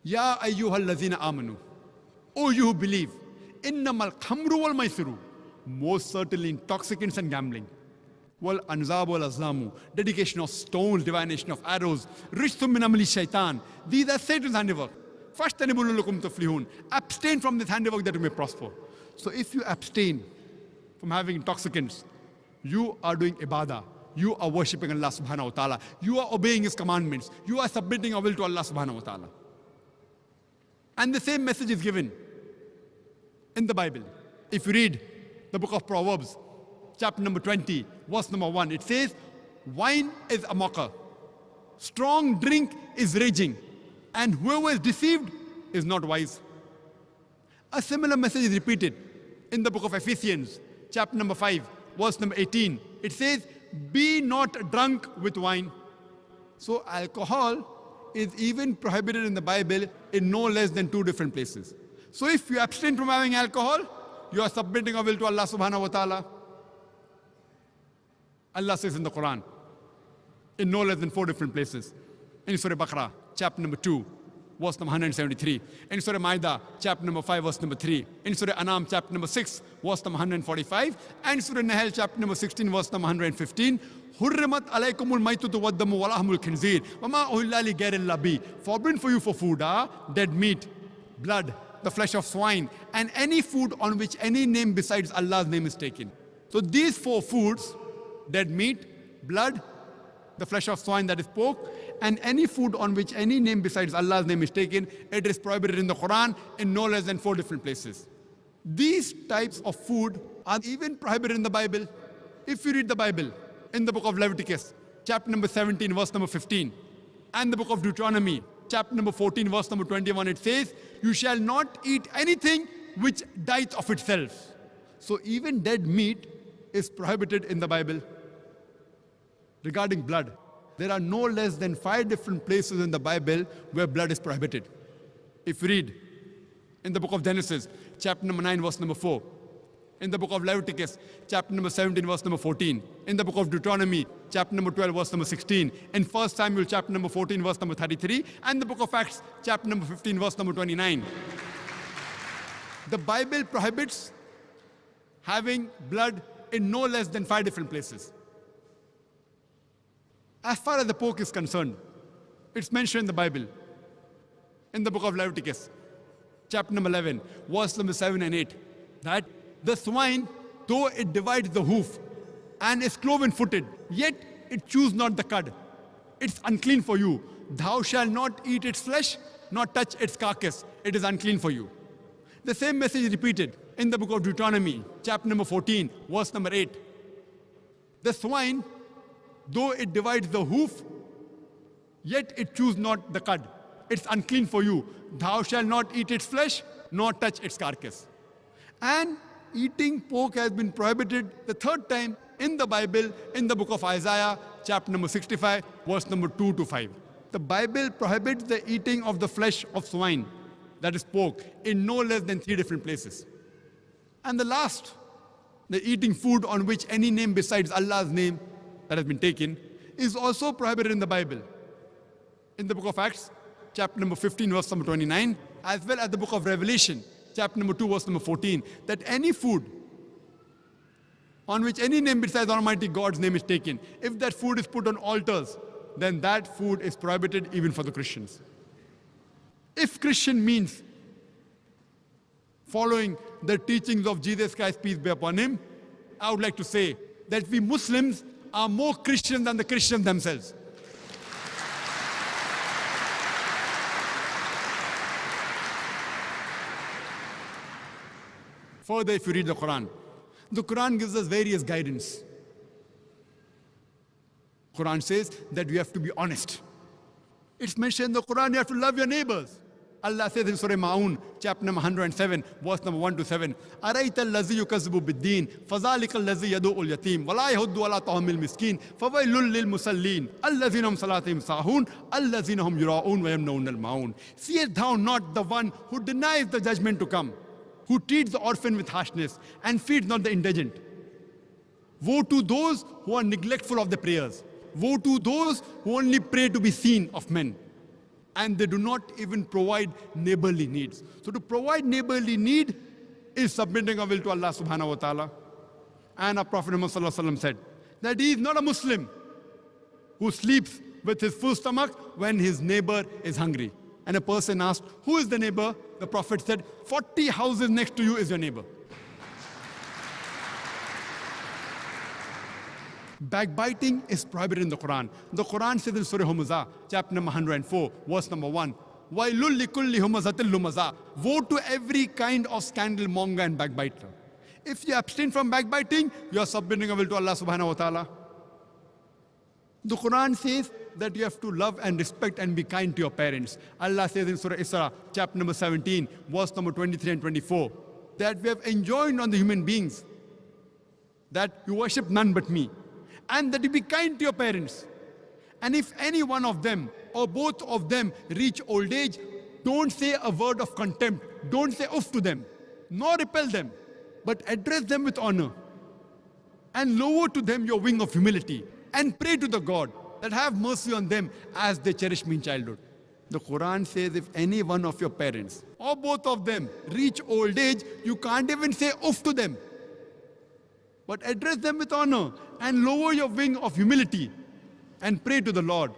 Ya ayyuhal lazina amanu, O you who believe, innamal khamru wal maisiru, most certainly intoxicants and gambling, wal anzab wal azlamu, dedication of stones, divination of arrows, rishthum min amali shaitan, these are Satan's handiwork. Fashtanibul lakum tuflihun, abstain from this handiwork that you may prosper. So if you abstain from having intoxicants, you are doing ibadah. You are worshipping Allah subhanahu wa ta'ala. You are obeying His commandments. You are submitting your will to Allah subhanahu wa ta'ala. And the same message is given in the Bible. If you read the book of Proverbs, chapter number 20, verse number 1, it says, wine is a mocker, strong drink is raging, and whoever is deceived is not wise. A similar message is repeated in the book of Ephesians, chapter number 5, verse number 18. It says, be not drunk with wine. So alcohol is even prohibited in the Bible in no less than 2 different places. So if you abstain from having alcohol, you are submitting your will to Allah subhanahu wa ta'ala. Allah says in the Quran, in no less than 4 different places. In Surah Baqarah, chapter number 2, verse number 173. In Surah Ma'idah, chapter number 5, verse number 3. In Surah Anam, chapter number 6, verse number 145. And Surah Nahl, chapter number 16, verse number 115. Hurrimat alaykumul maytutu waddamu walahmul khinzir. Wama uhilla li ghayril bi. Forbidden for you for food are dead meat, blood, the flesh of swine, and any food on which any name besides Allah's name is taken. So these 4 foods, dead meat, blood, the flesh of swine, that is pork, and any food on which any name besides Allah's name is taken, it is prohibited in the Quran in no less than 4 different places. These types of food are even prohibited in the Bible. If you read the Bible in the book of Leviticus, chapter number 17, verse number 15, and the book of Deuteronomy, chapter number 14, verse number 21, it says, you shall not eat anything which dieth of itself. So even dead meat is prohibited in the Bible. Regarding blood, there are no less than 5 different places in the Bible where blood is prohibited. If you read in the book of Genesis, chapter number 9, verse number 4, in the book of Leviticus, chapter number 17, verse number 14, in the book of Deuteronomy, chapter number 12, verse number 16, in 1 Samuel, chapter number 14, verse number 33, and the book of Acts, chapter number 15, verse number 29. The Bible prohibits having blood in no less than 5 different places. As far as the pork is concerned, it's mentioned in the Bible, in the book of Leviticus, chapter number 11, verse number 7 and 8, that the swine, though it divides the hoof and is cloven-footed, yet it chews not the cud. It's unclean for you. Thou shalt not eat its flesh, nor touch its carcass. It is unclean for you. The same message is repeated in the book of Deuteronomy, chapter number 14, verse number 8. The swine, though it divides the hoof, yet it chews not the cud. It's unclean for you. Thou shalt not eat its flesh, nor touch its carcass. And eating pork has been prohibited the 3rd time in the Bible, in the book of Isaiah, chapter number 65, verse number 2 to 5. The Bible prohibits the eating of the flesh of swine, that is pork, in no less than 3 different places. And the last, the eating food on which any name besides Allah's name that has been taken, is also prohibited in the Bible. In the book of Acts, chapter number 15, verse number 29, as well as the book of Revelation, chapter number 2, verse number 14, that any food on which any name besides Almighty God's name is taken, if that food is put on altars, then that food is prohibited even for the Christians. If Christian means following the teachings of Jesus Christ, peace be upon him, I would like to say that we Muslims are more Christian than the Christians themselves. Further, if you read the Quran gives us various guidance Quran says that you have to be honest. It's mentioned in the Quran you have to love your neighbors. Allah says in Surah Ma'un, chapter number 107, verse number 1 to 7, أَرَيْتَ الَّذِي يُكَذِّبُ بِالدِّينِ فَذَلِكَ الَّذِي يَدُعُ الْيَتِيمَ وَلَا يَحُضُّ عَلَىٰ طَعَامِ الْمِسْكِينِ فَوَيْلٌ لِلْمُصَلِّينَ الَّذِينَ هُمْ صَلَاتِهِمْ سَاهُونَ الَّذِينَ هُمْ يُرَاءُونَ وَيَمْنَعُونَ الْمَاعُونَ. Seest thou not the one who denies the judgment to come, who treats the orphan with harshness and feeds not the indigent? Woe to those who are neglectful of the prayers. Woe to those who only pray to be seen of men, and they do not even provide neighborly needs. So to provide neighborly need is submitting our will to Allah subhanahu wa ta'ala. And our Prophet Muhammad sallallahu alaihi wasallam said that he is not a Muslim who sleeps with his full stomach when his neighbor is hungry. And a person asked, who is the neighbor? The Prophet said, 40 houses next to you is your neighbor. Backbiting is prohibited in the Quran. The Quran says in Surah Humazah, chapter number 104, verse number 1, وَيْلُلْ لِكُلِّ هُمَزَةٍ لُمَزَةٍ. Woe to every kind of scandal monger and backbiter. If you abstain from backbiting, you are submitting your will to Allah subhanahu wa ta'ala. The Quran says that you have to love and respect and be kind to your parents. Allah says in Surah Isra, chapter number 17, verse number 23 and 24, that we have enjoined on the human beings that you worship none but me, and that you be kind to your parents. And if any one of them or both of them reach old age, don't say a word of contempt. Don't say uff to them, nor repel them, but address them with honor. And lower to them your wing of humility, and pray to the God that have mercy on them as they cherish me in childhood. The Quran says if any one of your parents or both of them reach old age, you can't even say uff to them, but address them with honor and lower your wing of humility and pray to the Lord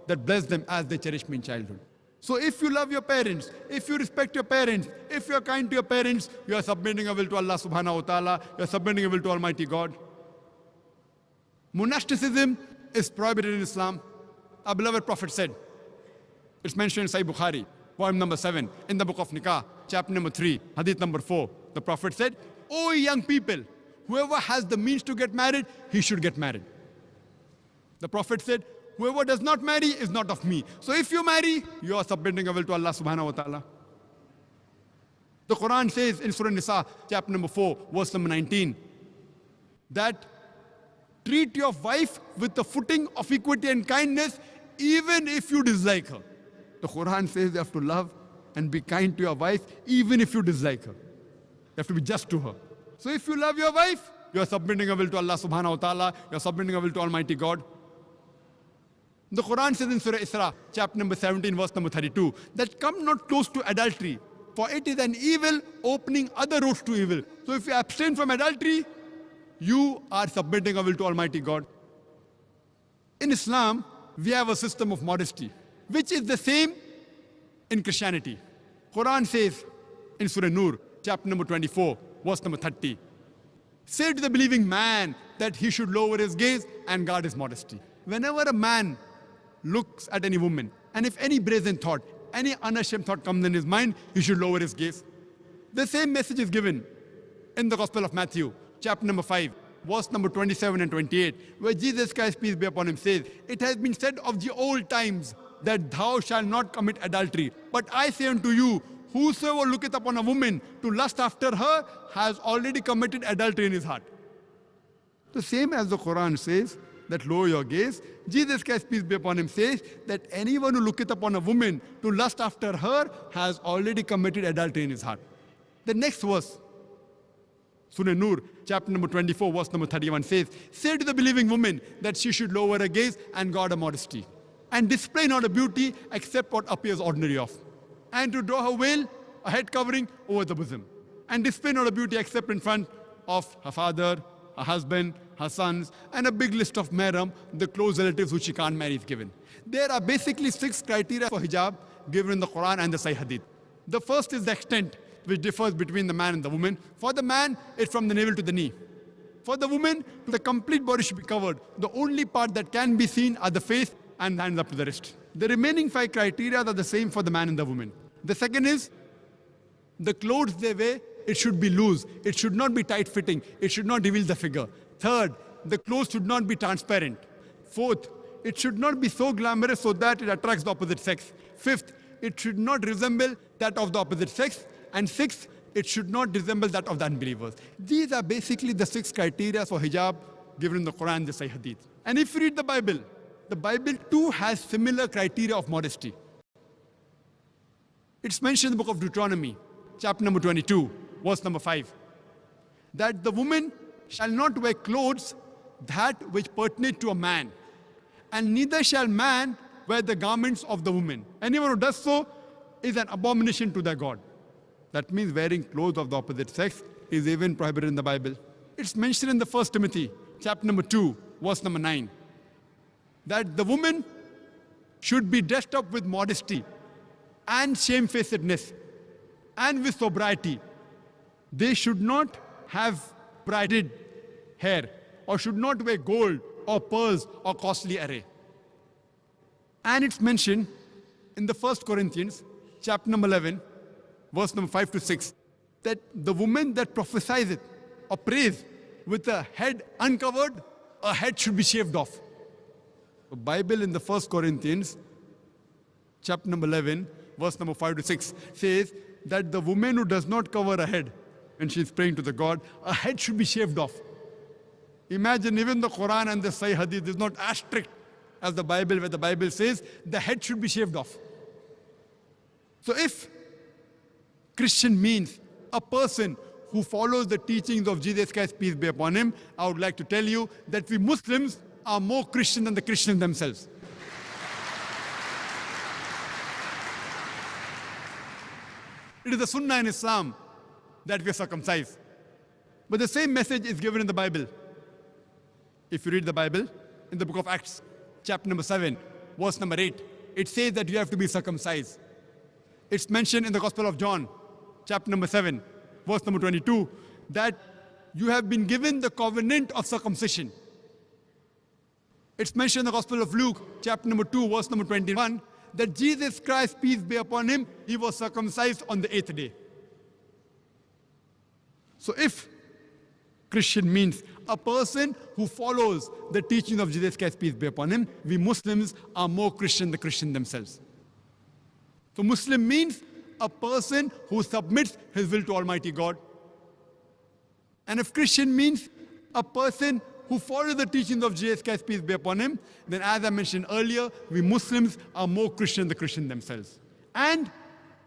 that bless them as they cherish me in childhood. So if you love your parents, if you respect your parents, if you are kind to your parents, you are submitting your will to Allah subhanahu wa ta'ala, you are submitting your will to Almighty God. Monasticism is prohibited in Islam. Our beloved Prophet said, it's mentioned in Sahih Bukhari, poem number 7, in the book of Nikah, chapter number 3, hadith number 4. The Prophet said, O young people, whoever has the means to get married, he should get married. The Prophet said, whoever does not marry is not of me. So if you marry, you are submitting your will to Allah subhanahu wa ta'ala. The Quran says in Surah Nisa, chapter number 4, verse number 19, that treat your wife with the footing of equity and kindness, even if you dislike her. The Quran says you have to love and be kind to your wife, even if you dislike her. You have to be just to her. So if you love your wife, you are submitting your will to Allah subhanahu wa ta'ala, you are submitting your will to Almighty God. The Quran says in Surah Isra, chapter number 17, verse number 32, that come not close to adultery, for it is an evil opening other roads to evil. So if you abstain from adultery, you are submitting your will to Almighty God. In Islam, we have a system of modesty, which is the same in Christianity. Quran says in Surah Nur, chapter number 24, verse number 30, say to the believing man that he should lower his gaze and guard his modesty. Whenever a man looks at any woman, and if any brazen thought, any unashamed thought comes in his mind, he should lower his gaze. The same message is given in the Gospel of Matthew, chapter number 5, verse number 27 and 28, where Jesus Christ, peace be upon him, says, it has been said of the old times that thou shalt not commit adultery. But I say unto you, whosoever looketh upon a woman to lust after her has already committed adultery in his heart. The same as the Quran says that lower your gaze, Jesus Christ, peace be upon him, says that anyone who looketh upon a woman to lust after her has already committed adultery in his heart. The next verse, Surah Nur, chapter number 24, verse number 31 says, say to the believing woman that she should lower her gaze and guard her modesty, and display not a beauty except what appears ordinary of, and to draw her veil, a head covering over the bosom, and display not a beauty except in front of her father, her husband, her sons, and a big list of mahram, the close relatives who she can't marry is given. There are basically 6 criteria for hijab given in the Quran and the Sahih Hadith. The first is the extent, which differs between the man and the woman. For the man, it's from the navel to the knee. For the woman, the complete body should be covered. The only part that can be seen are the face and hands up to the wrist. The remaining 5 criteria are the same for the man and the woman. The second is, the clothes they wear, it should be loose. It should not be tight-fitting. It should not reveal the figure. Third, the clothes should not be transparent. Fourth, it should not be so glamorous so that it attracts the opposite sex. Fifth, it should not resemble that of the opposite sex. And sixth, it should not resemble that of the unbelievers. These are basically the 6 criteria for hijab given in the Quran, the Sahih Hadith. And if you read the Bible too has similar criteria of modesty. It's mentioned in the book of Deuteronomy, chapter number 22, verse number 5, that the woman shall not wear clothes that which pertain to a man, and neither shall man wear the garments of the woman. Anyone who does so is an abomination to their God. That means wearing clothes of the opposite sex is even prohibited in the Bible. It's mentioned in the 1 Timothy, chapter number 2, verse number 9, that the woman should be dressed up with modesty and shamefacedness and with sobriety. They should not have braided hair or should not wear gold or pearls or costly array. And it's mentioned in the 1 Corinthians, chapter number 11, verse number 5 to 6, that the woman that prophesies it or prays with a head uncovered, a head should be shaved off. The Bible in the 1 Corinthians, chapter number 11, verse number 5 to 6, says that the woman who does not cover her head when she is praying to the God, a head should be shaved off. Imagine even the Quran and the Sahih Hadith is not as strict as the Bible, where the Bible says the head should be shaved off. So if Christian means a person who follows the teachings of Jesus Christ, peace be upon him, I would like to tell you that we Muslims are more Christian than the Christians themselves. It is the Sunnah in Islam that we are circumcised. But the same message is given in the Bible. If you read the Bible, in the book of Acts, chapter number 7, verse number 8, it says that you have to be circumcised. It's mentioned in the Gospel of John, chapter number 7, verse number 22, that you have been given the covenant of circumcision. It's mentioned in the Gospel of Luke, chapter number 2, verse number 21, that Jesus Christ, peace be upon him, he was circumcised on the 8th day. So if Christian means a person who follows the teaching of Jesus Christ, peace be upon him, we Muslims are more Christian than the Christians themselves. So Muslim means a person who submits his will to Almighty God. And if Christian means a person who follows the teachings of Jesus Christ, peace be upon him, then as I mentioned earlier, we Muslims are more Christian than the Christians themselves. And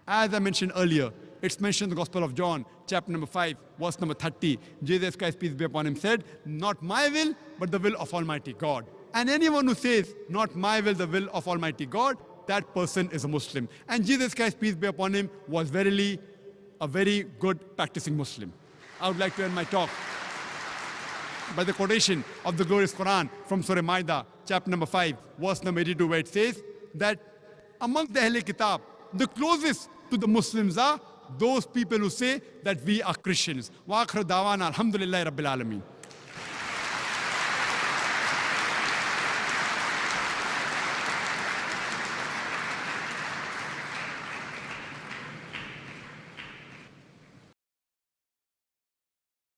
as I mentioned earlier, it's mentioned in the Gospel of John, chapter number 5, verse number 30. Jesus Christ, peace be upon him, said, not my will, but the will of Almighty God. And anyone who says, not my will, the will of Almighty God, that person is a Muslim. And Jesus Christ, peace be upon him, was verily a very good practicing Muslim. I would like to end my talk by the quotation of the glorious Quran from Surah Ma'idah, chapter number 5, verse number 82, where it says that among the Ahl Kitab, the closest to the Muslims are those people who say that we are Christians. Wa akhir dawana alhamdulillahi rabbil alameen.